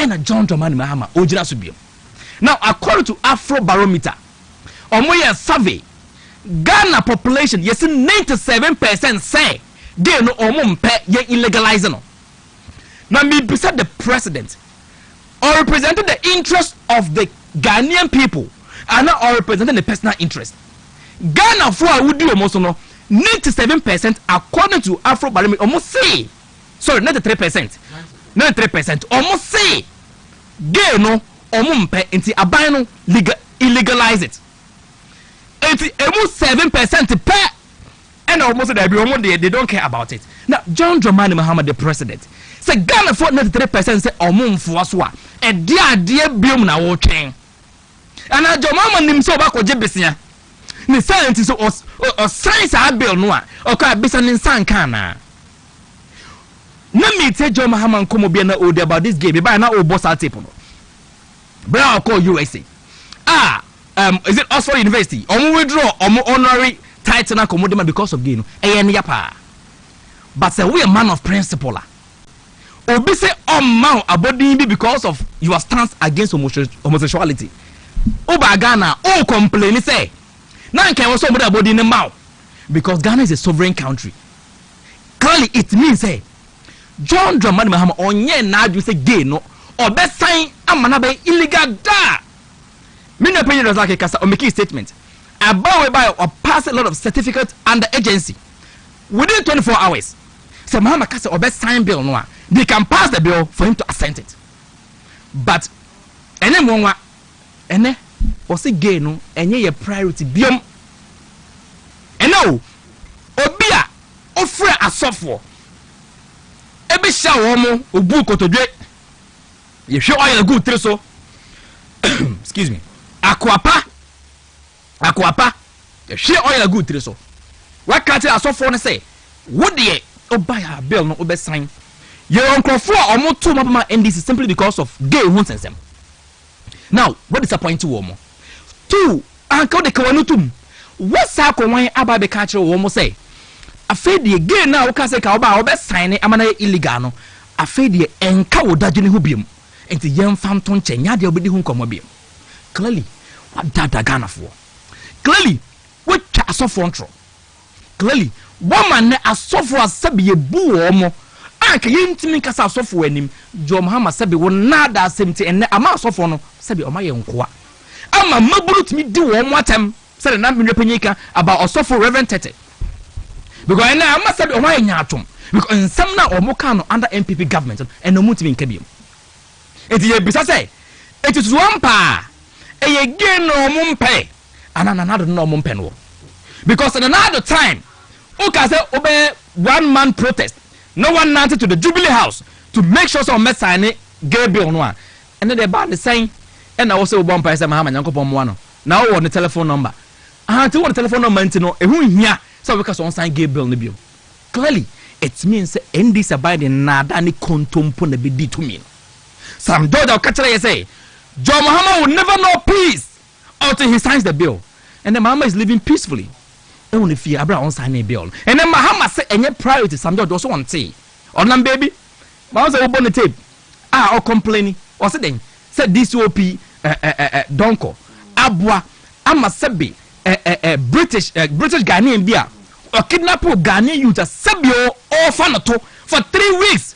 and John Dramani Mahama ojira subio. Now according to Afro Barometer, omoye survey, Ghana population yes 97% say they no omumpe ye illegalize no. Now me beside the president or representing the interest of the Ghanaian people and not or representing the personal interest. Ghana for would do almost no 97% according to Afro Barometer almost say sorry 93%. 93% almost say gay no omumpe inti aban no illegalize it. Inti almost 7% per and almost they don't care about it. Now John Dramani Mahama the president say Ghana for 93% say omumfo so a e dia biom na wo twen. And Jomama nim so ba ko jebesia. Ni science so o science a bill no a o ka bisa ni sanka na. Na me tell John Mahama nkomo bia na odi about this game by na o boss out tape no. Bra call USA. Is it Oxford University? Omo withdraw omo honorary title na komo dem because of game no. E ye ne yapa. but say we a man of principle obi say man abodin bi because of your stance against homosexuality oba Ghana complain say na nkan wo so somebody abodin ne ma because Ghana is a sovereign country. Clearly it means say John Dramani Mahama onye na adu say gay no or be sign amana be illegal da me no opinion like kasa or make a statement about by or pass a lot of certificates under agency within 24 hours. So Mahama kasa or be sign bill no they can pass the bill for him to assent it. But ene monwa ene o say gay no enye ye priority biom eno obi a ofre asofo ebe sha wo mo obu kotodwe ye hwe oil good tre so excuse me akwapa ye hwe oil good tre so wakati asofo ne say wo de obaya bill no obe sign ye onkrofo a omoto mama NDC simply because of gay hunsensem. Now what disappoint wo mo two anka de kawanu tum what's akwan aba be ka kire wo mo say afedi gay na wo ka say ka oba obe sign amana illegal no afedi enka wo dagye ne ho biem enti yemfa nto nkyenya de obedi hu nkomo biem. Clearly what data Ghana for clearly what asofo ntro clearly woman ne asofo asabe ye bu wo mo anka yentimi kasa asofo anim John Mahama sabe wo nada asemti enne ama asofo no sabe o ma ye nkoa ama maburu timi di wo mo atem sabe na menwe panyika about asofo Reverend Tete because enne ama sabe o ma ye nyatom because nsam na o mo ka no under MPP government and no mutimi nkabiem enti ye bisa say eti tuampa eye ge no mo mpe anana na do no mo mpe no because at another time okay say obey one man protest no one nanted to the Jubilee House to make sure some message gay bill no and then they ban the saying and I also bomb by some Mahama Nyankopon mo no now on the telephone number to the telephone number no ehu hia so because on sign gay bill no bill clearly it means NDC abiding nada ni kontompo na be di to me some George Okachara say John Mahama will never know peace until he signs the bill and then Mahama is living peacefully. Only fear Abra on sign a bill. And then Mahama say any priority some George also want say on them baby Mahama say on the tape or complaining or say DCOP Donko Abwa Amasebi British Ghanaian bia or kidnap Ghanaian youth Sabio or Fanato for 3 weeks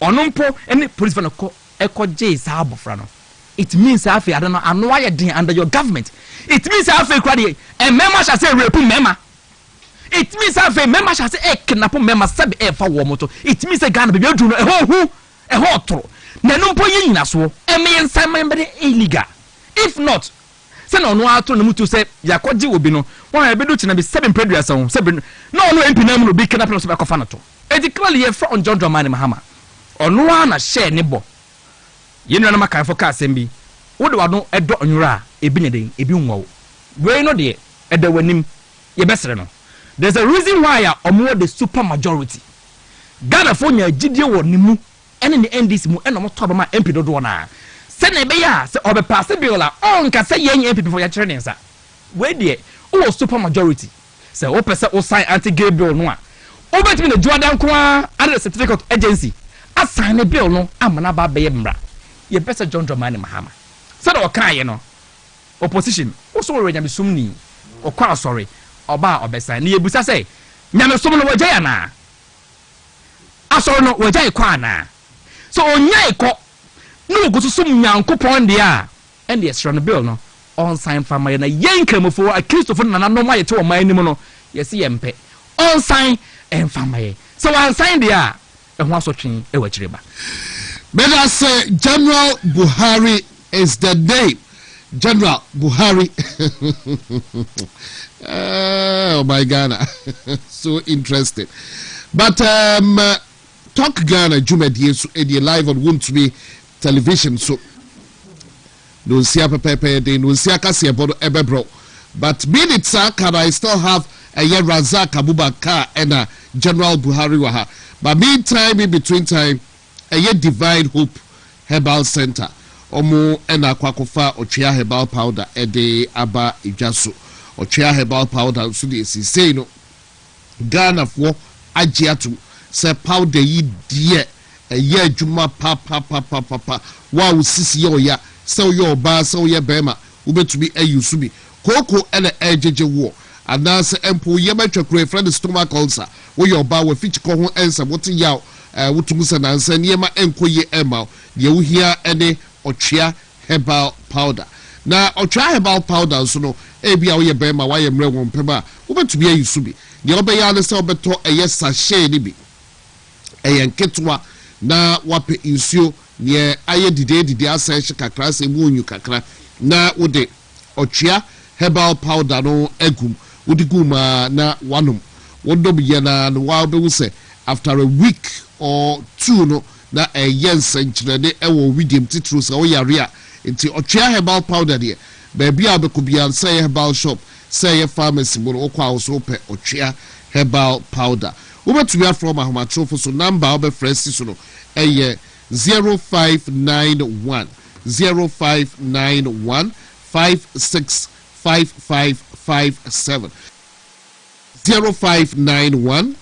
Onumpo any police fan Eko J Sabo Frano. It means I don't know and why you're under your government. It means I feel credit and member shall say rape member. It means I feel member shall say kidnap member sub for moto. It means a gun be a whole tro. Nanumpo yin as well. A man some member illegal. If not, send on one to the to say Yakoji will be no. Why I be doing be 7 predators on 7. No MP will be kidnapped of Cofanato. And clearly a front John Dramani Mahama. On one a share neighbor. You know, I can't focus MB. What do I know? A dot on your eye, a binading, a bung. Where no dear, at the winning, your best. There's a reason why or more the super majority. California, GDO, Nimu, and in the end, this mu and almost top of my MP do one. Send a bear, or the pass the bill, on can say young MP for your training, sir. Where dear, oh, super majority. So, opposite or sign anti gay bill no. Over to the Jordan Kwa and the certificate agency. I sign a bill no, I'm an abba bayembra. You better John Dramani Mahama. So the okay, you know. Opposition. Also, when you sumni or quite sorry, or bar or besa. Ni busa say, Nyame sumo no wajayana. Aso no wajay kwana. So onyai ko no go to sum Nyankopon dia. And the extra bill no on sign family na yenkem for a Christopher na no my to my name no. Yes, yempe. On sign and family. So on sign dia. And one so chin e wachireba. Better say General Buhari is the name. General Buhari. Oh my Ghana. So interesting. But Talk Ghana Jumedi live on Won't Be television. So no see pepe de no see akasi ebodo ebebro. But minutes can I still have a year Razak Abubakar and General Buhari waha. But meantime in between time a Divine Hope Herbal Center omo ena kwakofa ochia herbal powder ede aba ijaso ochia herbal powder so dey say no Ghana for agye atum sɛ powder yi deɛ ɛyɛ adwuma pa wa wo sisi yɛ ɔya sɛ woyɛ ɔbaa sɛ woyɛ bɛrima wobɛtumi ayi so bi kooko ɛna ɛgyegye woɔ anaasɛ mpo yɛmatwa kuro efra ne stomach ulcer woyɛ ɔbaa wafikyi kɔ ho ɛnsɛm wote yaw wotum sɛ nansa nneɛma ɛnkɔ yie ɛma deɛ wohia ɛne ɔtwea herbal powder na ɔtwea herbal powder nso no ebi a woyɛ bɛrima wayɛ mmerɛ wɔn mpɛm a wobɛtumi ayi so bi deɛ ɔbɛyɛ ano sɛ ɔbɛtɔ ɛyɛ sachet ne bi ɛyɛ nketewa na wapɛ nsuo neɛ ayɛ dide asɛ hyɛ kakra sɛ mu onyu kakra na wode ɔtwea herbal powder no agum wode gum na wanom wodom yɛ na wabɛhu sɛ after a week or 2 no na ɛyɛ nsɛnkyerɛne ɛwɔ widiam titiri sɛ woyare a nti ɔtwea herbal powder deɛ baabi a wobɛkɔ bia sɛ yɛ herbal shop sɛ yɛ pharmacy mu no wokɔ a wo so wopɛ ɔtwea herbal powder wobɛtumi afrɛ ma ahomatorofo so number a wobɛfrɛ si so no ɛyɛ 0591 565557 0591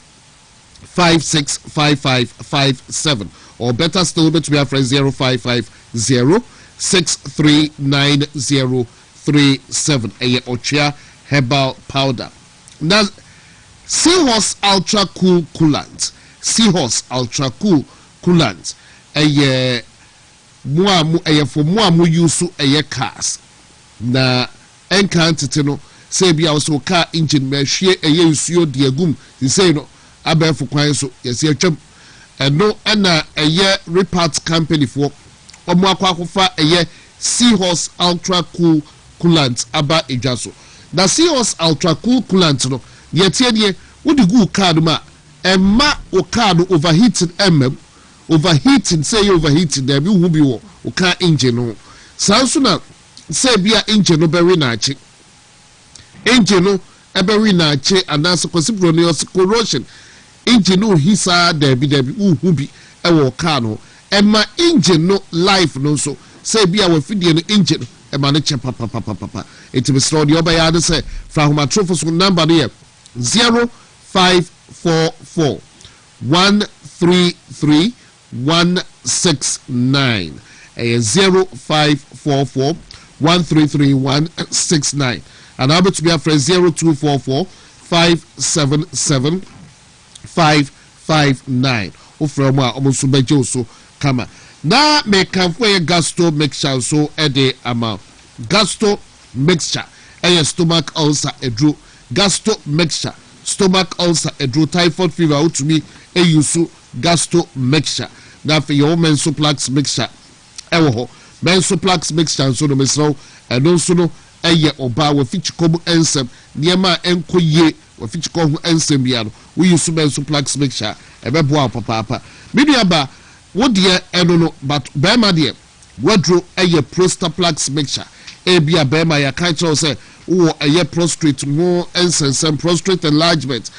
565557 or better still between our friends 0550 639037 a Ochia herbal powder. Now Seahorse Ultra Cool Coolant. Seahorse Ultra Cool Coolant. A for more use a cars. Na Nkansah no say be also car engine me hwe eye nsuo de agum say no abefo kwan so yes atwam eno na eye repart company for omo akwakofa eye Seahorse Ultra Cool Coolant aba edwaso na Seahorse Ultra Cool Coolant no ye tie die wodi gu card ma emma o card overheating overheating say overheating there be hu bi wo o car engine no sanso na say bia engine no be na achi engine no eberi na achi anaso considerable corrosion engine no hisa debi uhu bi ewo car no ema engine no life no so say bia wa fidie no engine ema ne che papa eti stro de obaya de say fra homa trofo so number no 0544 133 169 0544 133169 and I'll be to be a friend 0244 577 559 from almost so kama na me can for a gasto mixture so a amount gasto mixture a stomach ulcer edru gasto mixture stomach ulcer edru typhoid fever out to me a use gasto mixture na for your mensoplex mixture ewo mensoplex mixture so no mesro and also no eye oba wa fichikomu ensem niema enkoye wa fichikomu ensem bia no we use mensoplex mixture ebeboa papa mediaba wo de eno no but bema de wadro eye prostaplex mixture e bia bema ya kan cho say wo eye prostrate mo ensensem prostrate enlargement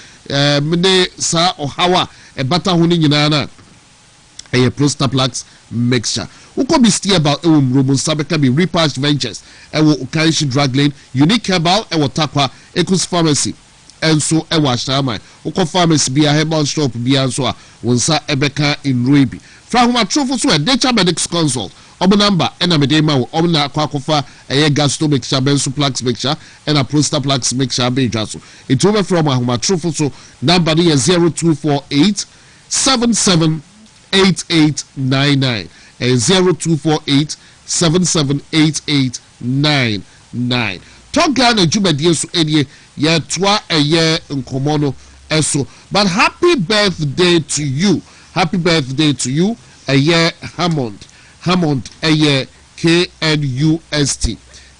mene sa ohawa e bata ho ni nyina na eye prostaplex mixture uko bi steer about robo sabeka bi repatch ventures ewo Ukanshi drug lane unique herbal ewo takwa Ekus pharmacy enso ewo ashrama uko pharmacy bi a herbal shop bi anso a wonsa ebeka inrobi fra homa trofo so e nature medics consult obo number ena me dey ma wo obo na akwakofa eye gasto mixture benzoplax mixture ena prostaplex mixture be dwaso it over from homa trofo so number no 0248 778899 0248 778899 Tonga na jumedie so edie ye toa eye nkomo no eso but happy birthday to you eye Hammond eye KNUST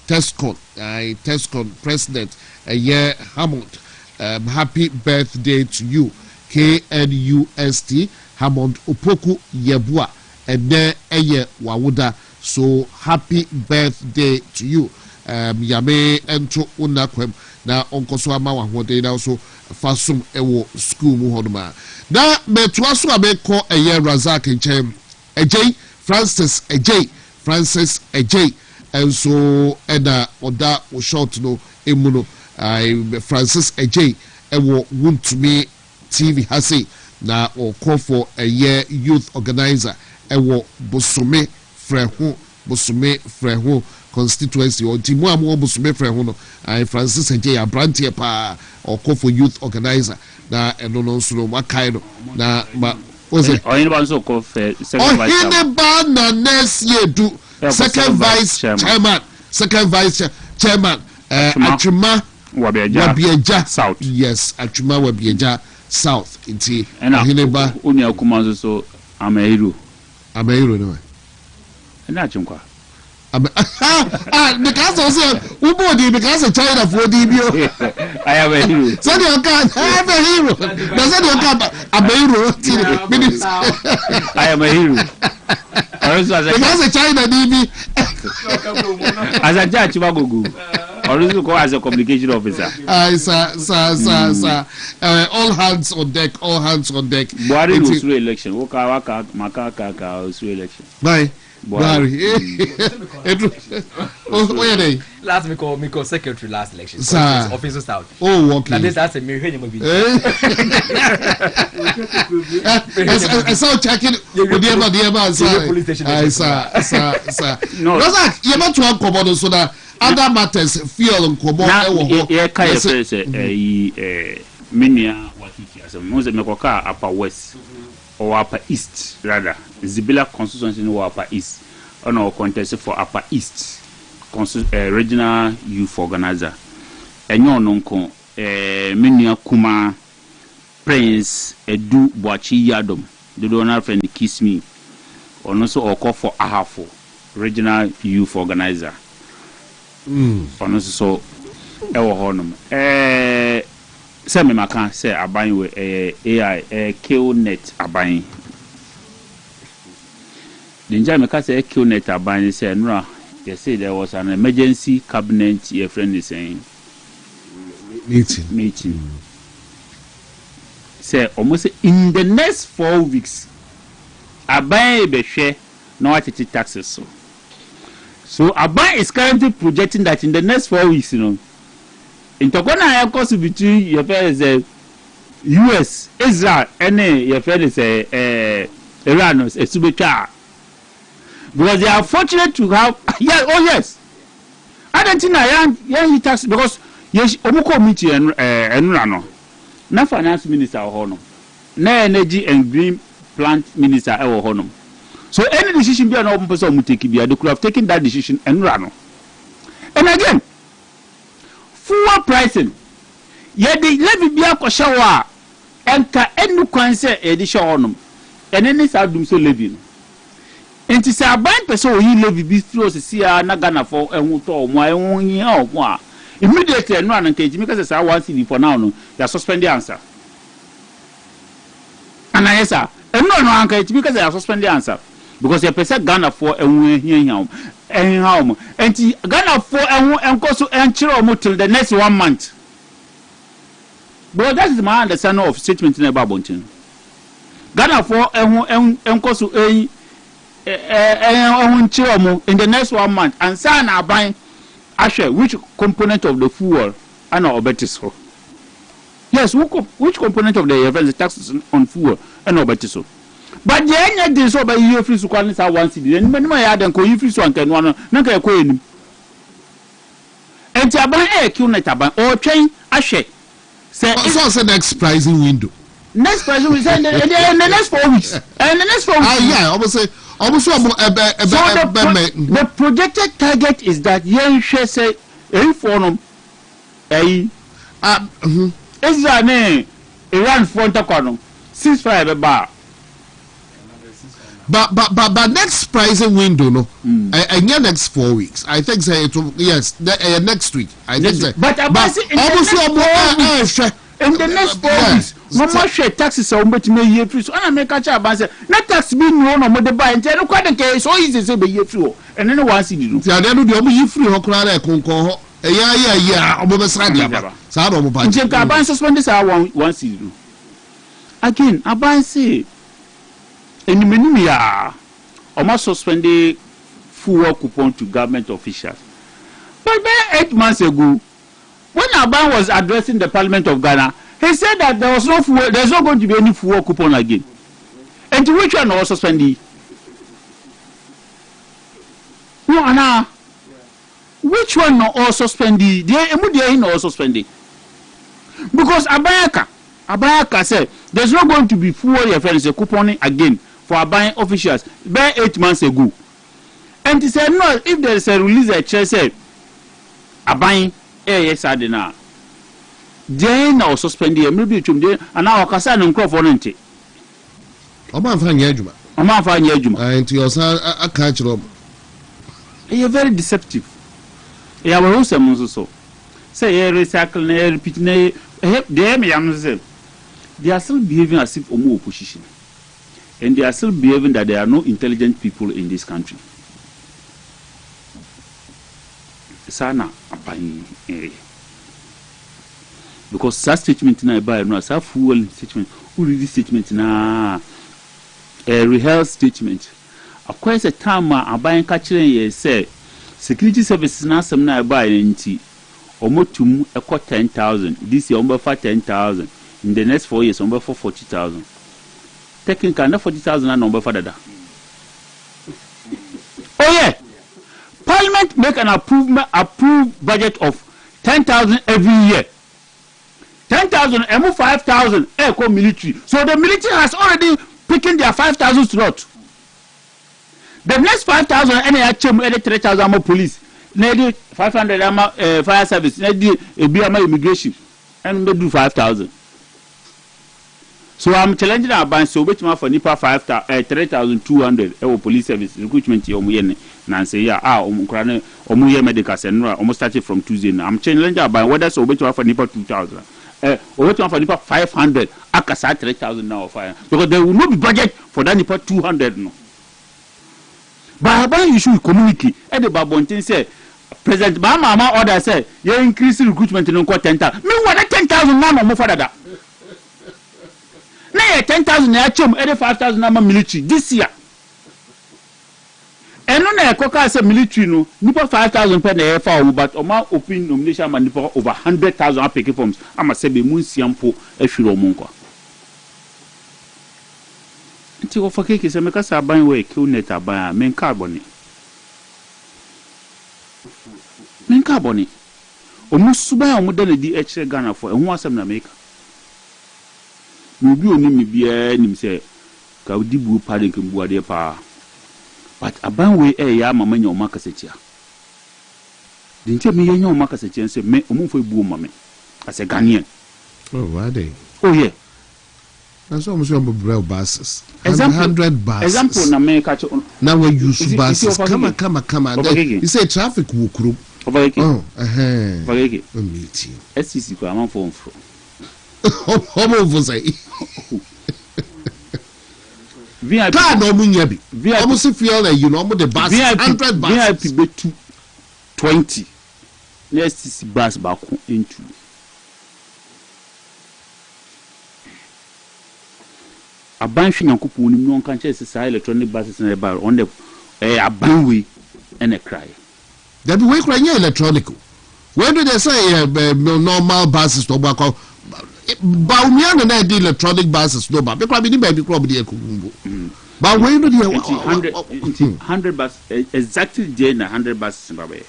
Tescon president eye Hammond happy birthday to you KNUST Hammond Opoku Yebua ene eye wawuda so happy birthday to you yame ento unakwem na onkoso ama wahode na so fasum ewo school mu hodoma na metwa so abeko eye Razak nchem ejey Francis ejey enso eda oda wo short no emuno Francis ejey ewo wuntumi TV ha say na or call for a year youth organizer ewo bosome freho constituency or timu amu bosome freho no Francis Eje Abrantie pa or call for youth organizer na eno no so no makai no na ma was it Oyinba so call for second vice chairman na next year do second vice chairman Atwuma Wabieja South. Yes, Atwuma Wabieja South. Inti Hineba Unia Kumanzo so Amehiro no. And Achimkwa. Because I said Ubodi because of China for DBO. I have a hero. Send your card, I have a hero. Does that your card I am a hero. Because of China DB. As a judge, Wagogo. Or as a communication officer. Sir. All hands on deck. Buhari was re-election. Waka Makaka was re-election. Bye. Buhari. Where are they? Last me call secretary last election. Sir. Officers out. Oh, okay. That's a mirror movie. I saw checking with the police station. Sir. No, that's you want to have common so that other matters feel on common. Yeah, Kaya says Minia Wakiki as a Mose Mekoka Upper West or Upper East rather. Zibila constituency in Upper East on our contest for Upper East regional youth organizer. And your nonko Minia Kuma Prince Edu Boachi Yadom, the donor friend Kiss Me, or also or call for Ahafo regional youth organizer. Also so ewo honum say me maka say aban we AI Killnet aban dinja me ka say Killnet aban say nura they say there was an emergency cabinet your friend is saying meeting say almost in the next 4 weeks aban be hwe na watiti taxes so Aban is currently projecting that in the next 4 weeks, in Tokona course between your friends US, Israel, and your friends Iran, Subecha. Because they are fortunate to have yes. Argentina young tax because yes Omuko meeting and Rano. Na finance minister or honor. Na energy and green plant minister or honor. So any decision be an open person will take it. They could have taken that decision and run. And again, fuel pricing. Yet the levy be a koshawa and ka enu kwanse edition on and any sadum so living. And to say a band person he levy be through see a nagana for and who told my own year immediately and run and cage because I want to for now. They are suspend the answer. And I say, and no because they are suspend the answer. Because you person Ghana for and here and Ghana for and cost and chill till the next 1 month. But that is my understanding of statement in the Babontin. Ghana for and cost and chill in the next 1 month and sign are buying Asher which component of the fuel and our better. Yes, which component of the taxes on fuel and our better. But the end this over you free to call it one city. And when my other you free to one can one no queen. And Taban Killnet or train Ashe. Say it's the next pricing window. Next pricing we send the next 4 weeks. And the next 4 weeks. Yeah, almost the projected target is that young share say a forum is that name Iran front economy 6-5 bar. But next pricing window no and next 4 weeks I think say it will, yes next week I think say but almost in the next 4 weeks mama share taxes on bet me year free so na make catch about say na tax be no mo dey buy and no kwade ke so easy say be year free and then one city do ya dey do dey omo free ho kra na konkon ho ya omo be sra dia ba sa do omo ba je ka ban suspend this one city do again aban say and many are almost suspended fuel coupon to government officials. But 8 months ago, when Aban was addressing the Parliament of Ghana, He said that there was no fuel, there's not going to be any fuel coupon again. And to which one also spending? No, Anna. Which one also spending? They also spending. Because Abayaka said there's not going to be fuel your friends couponing again for buying officials by 8 months ago. And he said no, if there is a release a chair say buying yes I did now. Then also spending maybe and now Kasa and Crawford ante. Oman fan yejuma. Oman fan yejuma. And your son a catch rob. You're very deceptive. Yeah, we also so. Say recycle, repeat, they are still behaving as if Omo opposition. And they are still behaving that there are no intelligent people in this country. Sana apani area. Because that statement na buy no as a full statement. Who read this statement na a rehearsed statement. Of course a time abayin catching say security services na some na buy nti omotum eko 10,000 this year omba for 10,000 in the next 4 years omba for 40,000 technically na 40,000 na omba for dada. Oh yeah, Parliament make an approved budget of 10,000 every year. 10,000 and 5,000 eco military. So the military has already picking their 5,000 slot. The next 5,000 any HM any 3,000 more police. Need 500 fire service. Need immigration and they do 5,000. So I'm challenging our bank so which for nipa 3,200 police service recruitment omuyene na say ya omkrane omuye medical center almost started from Tuesday. I'm challenging our bank whether so which for nipa 2,000 or which for nipa 500 akasa 3,000 now fire because there will not be budget for that nipa 200 no. But about you should communicate and the babontin say President Bama order say you increase recruitment in 10,000. Me what 10,000 now more for that. Now 10,000 na chum 5,000 na military this year. And no na koka say military no nipa 5,000 per na for but oma open nomination man nipa over 100,000 application forms ama say be mun siampo ehwiro mu nko. Nti wo fakeke say meka say aban we kill net aban men carbon. Men carbon. Omo suban omo da na di ehre Ghana for ehun asem na make. Obi oni me bia nim say ka odi bu pare nke bu ade pa but aban we ya mama nya o makasetia de ntia me nya o makasetia say me omfo bu mama as a Ghanaian. Oh why they? Oh yeah, that's almost your brow buses 100 buses example na me catch now we use buses come you say traffic wo kuro oh okay meeting SCC ko am for Homo for say VIP car no munya bi VIP almost feel that you know the bus 100 buses VIP be 20 let's bus back into abanhwe nyankopon nim no kan chese say electronic buses na bar on the abanwe and a cry that we cry electronic when do they say normal buses to back but we are not the electronic buses no but because we baby club dey kumbo but when do the 100 bus exactly there na 100 buses babe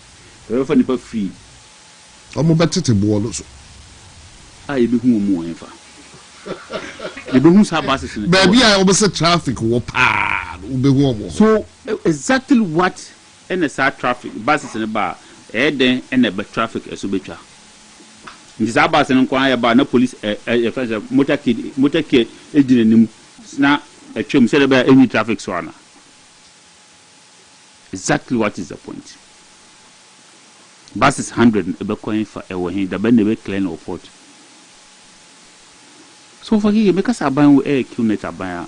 we for nipa free omo betete bo so ai be hu omo enfa the be hu sa buses baby I almost traffic wo pa be hu omo so exactly what NSR traffic buses in the bar den and the traffic eso betwa this abas and kwa ba na police motorcade edinanim na atwem say there any traffic so ana exactly what is the point buses 100 be coin for ewo da be ne be clean or port so for you make us aban we kilometer aban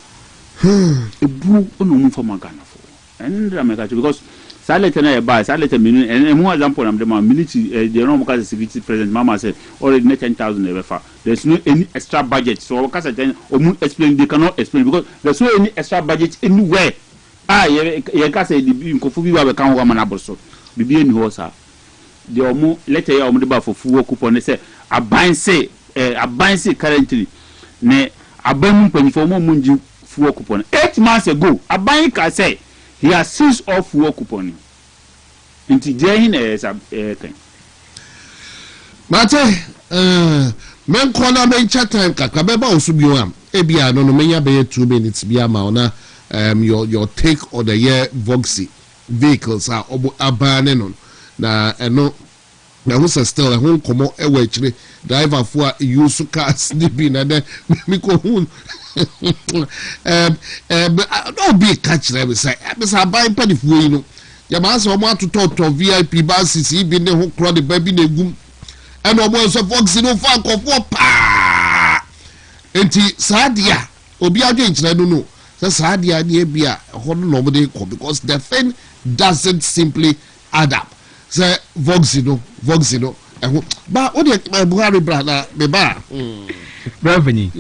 ebu ono mu for magana for and I make because salete na buy salete minu and one example am the military the no because security president mama say already 10,000 ever there's no any extra budget so because then explain they cannot explain because there's no any extra budget anywhere you can say the nkofu bi ba kan ho ma na boso bibi eni ho sa the omo letter ya omo de ba for fuwo coupon say aban say aban say currently ne aban mpanyifo mo munji fuel coupon 8 months ago aban ka say he has seized all fuel coupon nti jehin kan mate men kona men chat time kakra be ba osubio am ebia no menya be 2 minutes bia ma ona your take on the year Voxy vehicles are abane no na eno na who still who komo ewe chire driver for use cars ni bi na de mi ko hu no be catch them say buy padifu yi no ya ma so mo atoto VIP buses bi ne ho kro de ba bi na egum eno mo so Voxy no fa kofo pa enti sadia obi adwen chire no sadia de bia ho no mo de ko because the thing doesn't simply add up. Say Voxy no ba o de Buhari brother me ba Revenue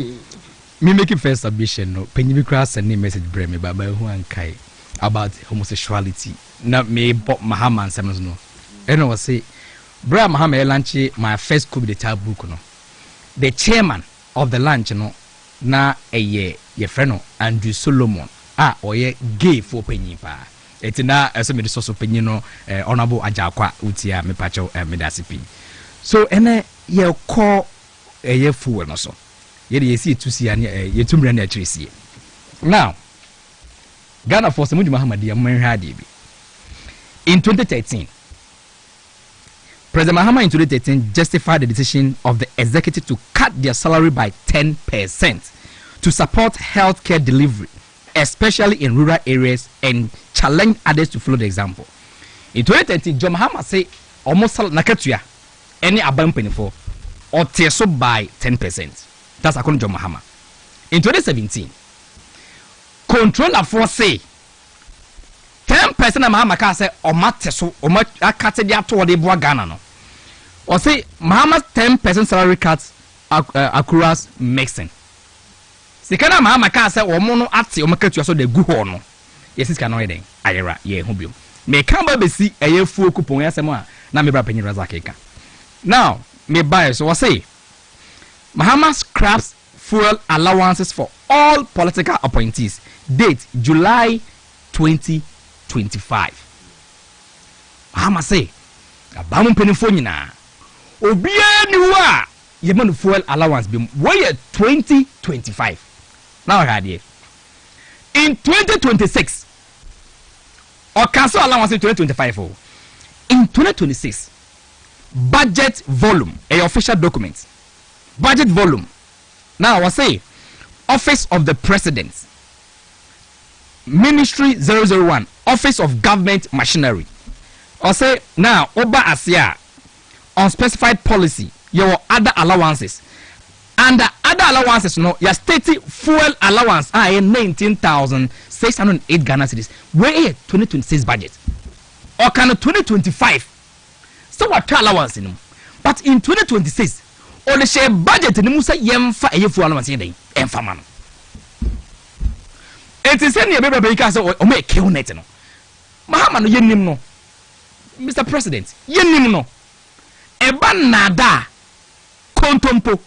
me make first submission no penyi bi kra send message bre me ba hu ankai about homosexuality na me Mahama nsem no eno was say bra Mahama lunch my first coup d'etat book no the chairman of the lunch no na ye friend no Andrew Solomon oye gay for penyi pa etina eso me so penyi no honorable ajakwa utia me pacho medasipi so ene ye call ye fuel no so ye see tusi ane ye tumra na akirisi now Ghana for Semuju Mahamadi amhwa ade bi in 2013 President Mahama in 2013 justified the decision of the executive to cut their salary by 10% to support healthcare delivery, especially in rural areas, and challenge others to follow the example. In 2013, John Mahama say almost nakatuya any abandoned for or teso by 10%. That's according to John Mahama. In 2017, controller force say 10% of Mahama ka say o mateso o ma akate dia to de boa Ghana no. Or say Mahama's 10% salary cuts accruals mixing. Sikana Mahama ka say o mo no ate o makatu so de gu ho no. Yes ka no eden ayera ye ho biom. Me kan ba besi eye fuo coupon yasem a na me bra panyi razak ka. Now, me buy so say Mahama scraps fuel allowances for all political appointees. Date July 2025. Mahama say abamu penifo nyina obia ni wa ye man fuel allowance bi why 2025. Now had here in 2026 or cancel allowance in 2025. In 2026 budget volume a official document budget volume. Now I say Office of the President, Ministry 001, Office of Government Machinery. I say now Oba Asia unspecified policy your other allowances. And the other allowances no your state fuel allowance are 19,608 Ghana cedis. Where 2026 budget or can 2025 so what allowance in them? But in 2026 or the share budget in Musa Yemfa a fuel allowance in Enfama. It is any baby because or make kill net no. Mahama no yenim no. Mr. President, yenim no. Eba nada kontompo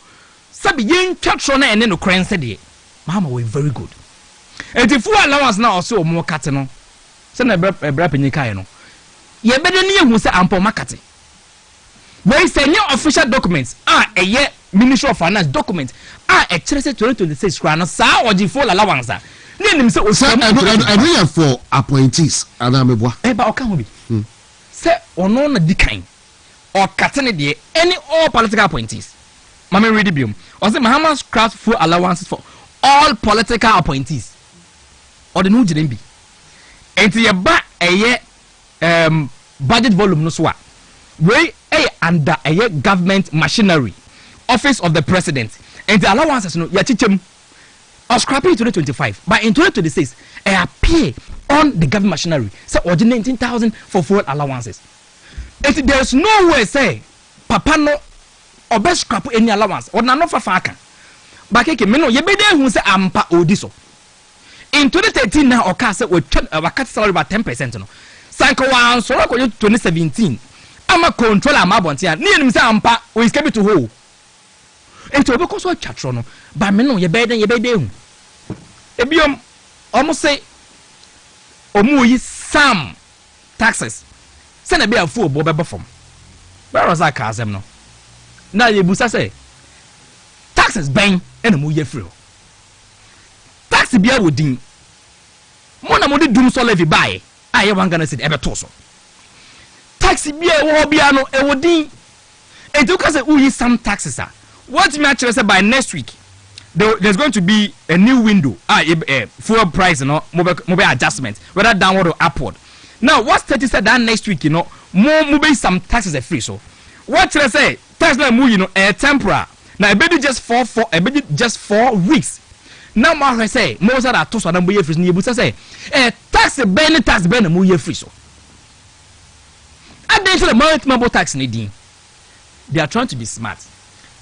sabi yen twatro na ene no krense de. Mahama we very good. And the fuel allowance na also mo kate no. Se na ebra penyi kai no. Ye bede ne hu se ampo makate. We say new official documents a Ministry of Finance document a chere 2026 kra no sa oji fuel allowance a. Ne nim se o say I for appointees anameboa. Ba o ka ho bi. Say ono na dikan or katene de any all political appointees. Mama read it biom. Or say Mahama scraps full allowances for all political appointees. Or the new JNB. Enti ye ba budget volume no so a. We under government machinery. Office of the President. And the allowances no ya chichem. Or scrapping in 2025. But in 2026 appear on the government machinery. So order 19,000 for fuel allowances. There's no way say papa no or best scrap any allowance or na no faka. But ke me no ye be dey hu say ampa odi so. In 2013 na o ka say we cut salary by 10% no. Sanko wan so ko 2017 ama control ama bontia. Ni nim say ampa we keep to hold. Eto be koso atwatro no ba me no ye be den hu ebiom omo say omo yi some taxes se na be afu obo be befom where was that kazem no na ye busa say taxes ben ena mo ye free tax bia wodin mo na mo de dum so levy buy aye wan Ghana cedi ebe to so tax bia wo bia no e wodin etu ka say uyi some taxes are what me actually say by next week there's going to be a new window fuel price mobile adjustment whether downward or upward. Now what study said that next week more be some taxes are free. So what should I say tax like temporary now I bet just 4 weeks. Now I say most of that toss on the free you say tax ben more free. So I think the mobile tax needing they are trying to be smart.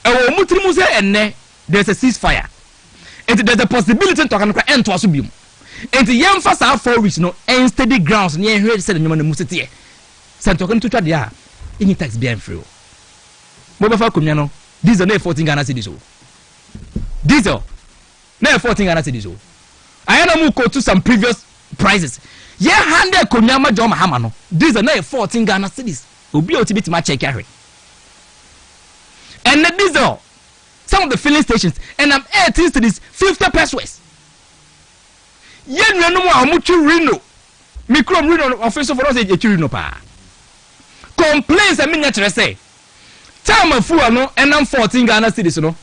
There's a ceasefire. And there's a possibility to end to asubium. And the young fast 4 weeks and steady grounds near here said the musity. Sent talking to try there. Any tax being free. Mobile Cumiano, diesel near 14 Ghana cedis. Diesel near 14 Ghana cedis. I am go to some previous prices. Yeah, handed Kunyama Jom Hamano. Diesel near 14 Ghana cedis. Will be able to beat my check carry. And the diesel, some of the filling stations, and I'm 18 to this 50 pesos. Yen no more muchu rino. Micro rino officer for us a churino pa. Complaints I mean naturally say. Time of fuel no and I'm 14 Ghana cedis no.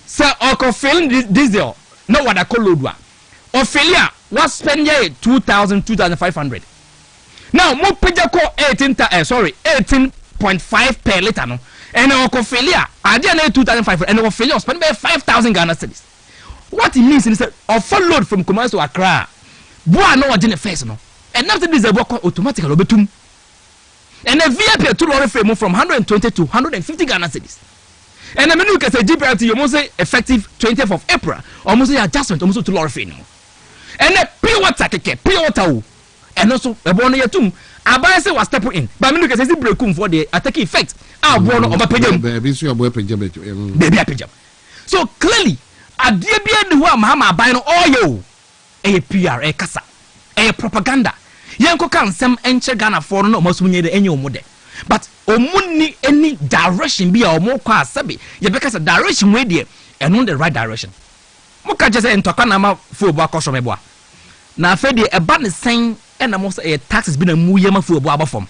Sir Oko filling diesel, no what I call loadwa. Ophelia was spend 2,500. Now mo peja call 18.5 per liter no. And Ophelia, I didn't 2,500 and Ophelia spend 5,000 Ghana cedis. What it means is that offer load from Kumasi to Accra. Boa no agent face no. And after this they work automatically obetum. And the VIP to lorry frame from 120 to 150 Ghana cedis. And the menu can say GPRT you must say effective 20th of April. Almost say adjustment almost to lorry frame. And the pure water and also a born year too. Abase was stepping in. But menu can say breakum for the attack effect. Our born of a pejam. Baby pejam. So clearly adie bia ne ho amama ban no oyo PR e kasa e propaganda yenko kan nsem enche Ghana for no masumunye de enye omude but omunni any direction bia omokwa asabe ye be kasa direction we de eno the right direction muka je se ntoka na ma fu bo akoso mebo na afa de eba ne sen ena mo se taxes bi na mu ye ma fu bo abafom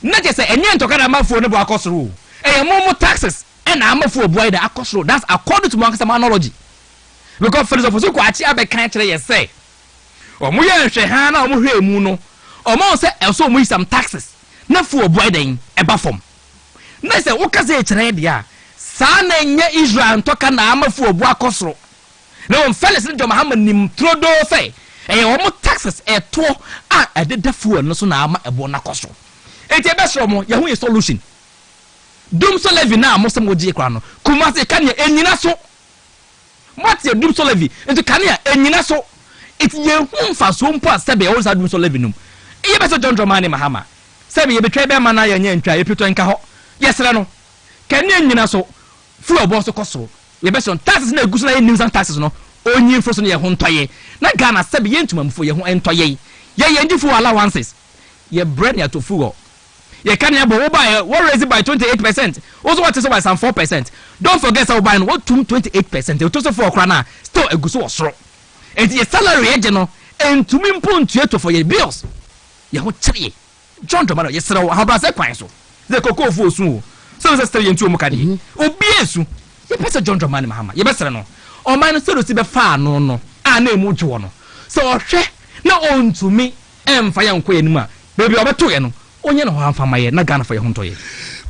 na je se enye ntoka na ma fu ne bo akoso e mo taxes ena ama fu bo ida akoso that's according to my analogy. Because for the opposite kwachi abe kan kire ye say omo ye hwe ha na omo hwe mu no omo say also omo some taxes na fu oboy den eba fom na say wo ka say kire dia sa na nya Israel ntoka na ama fu obo akosoro na on Felix John Muhammad nim trodo say omo taxes to a ededa fu no so na ama ebo na kosoro enti ebe so mo ye hu ye solution dum so levy na mo sem ogie kwa no kuma say kan ye enyina so what you do so levy into kania enyina so it ye humfa so mpo asebe o sa do so levy num e be so John Dramani Mahama sebe ye betwe be mana ya nya ntwa ye pito nka ho yesere no kania enyina so fu obo so kosoro ye be so taxes na eguso na ye nim san taxes no onyi fro so na ye ho ntoye na Ghana sebe ye ntuma mfo ye ho entoye ye njifu allowances ye bread ya to fugo ye kania bo buy what raise by 28%. Also what is by some 4%. Don't forget so buy what 28%. You to for krana still eguso osoro. And your salary e no entumi mpontu to for your bills. Ye ho kire. John Tomado yesere how ba say kwan so. The koko fu osu. So say stay ntu omukade. Obi esu. Ye pese John Dramani Mahama. Ye besere no. O man so si be fa no no. A na emu dwo no. So ohwe na ontumi emfa ya nkwa enum a. Baby obeto ye no. Onye no hanfa maye na Ghana for your huntoye.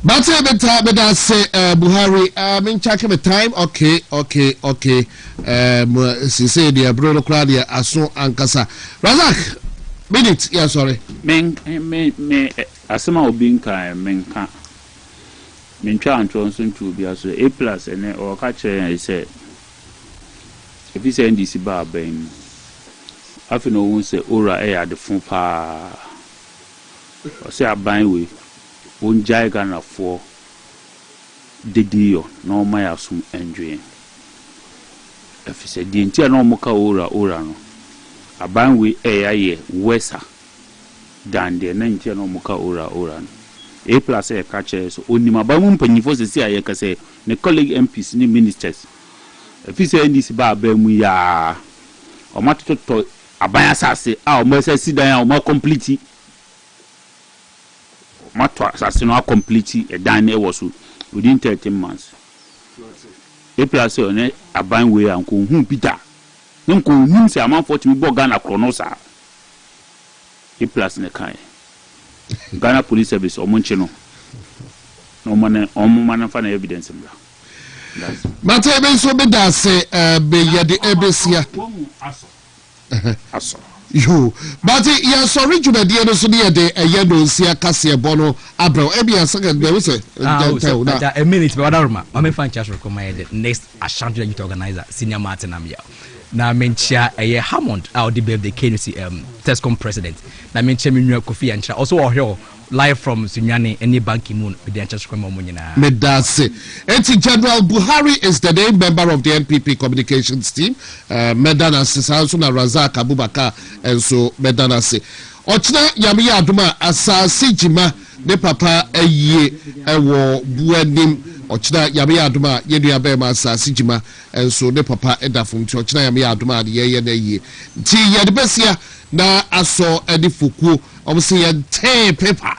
But I say Buhari mean check the time. Okay. She say the bro Claudia aso Nkansah. Razak minute. Yeah, sorry. Me asema obinka menka. Mentwa antronso ntu bia so A+ ene o ka kire say if you say NDC ba ben afi no won say ora e ya de fun pa o say aban we on jai Ghana for the deal no my asum enjoy If said the entire no moka ora no. Aban we aye wesa than the entire no moka ora no. A plus a catcher so only my bamum penifos is here, I say, the colleague MPs, ni ministers. If you say this bar bemuya or matter to Abaya say, our mercy sit down more complete. Matter assassin complete a dine was within 13 months. A plus on it, a bang way and whom Peter. Nunku means a man for to be Ghana chronosa. A plus in the kind. Ghana Police Service or Munchino. No man find evidence in that. Matebe so be da se be ye de ebesia. Aso. Yo, but ya sorry jumadi no so de ye no sia kase bono abro e bia second be we say. A minute be wadaruma. Ma me fan church recommend the next Ashanti youth organizer senior Martin Amia. Na menchia a Hammond our the birthday KNC Tescom president. Na menchia me nwa Kofi Ancha also ohio live from Sunyani any banki moon with the church nyina. Medase. Enti General Buhari is the name member of the NPP communications team. Medana Sisanso na Razak Abubakar and so Medana se. Ochina yami aduma asasi jima ne papa eye ewo buanim. Ochina yami aduma yenu yabe ma asasi jima and so ne papa edafum ti ochina yami aduma ye na ye. Ti ye de besia na aso edi fuku obviously 10 paper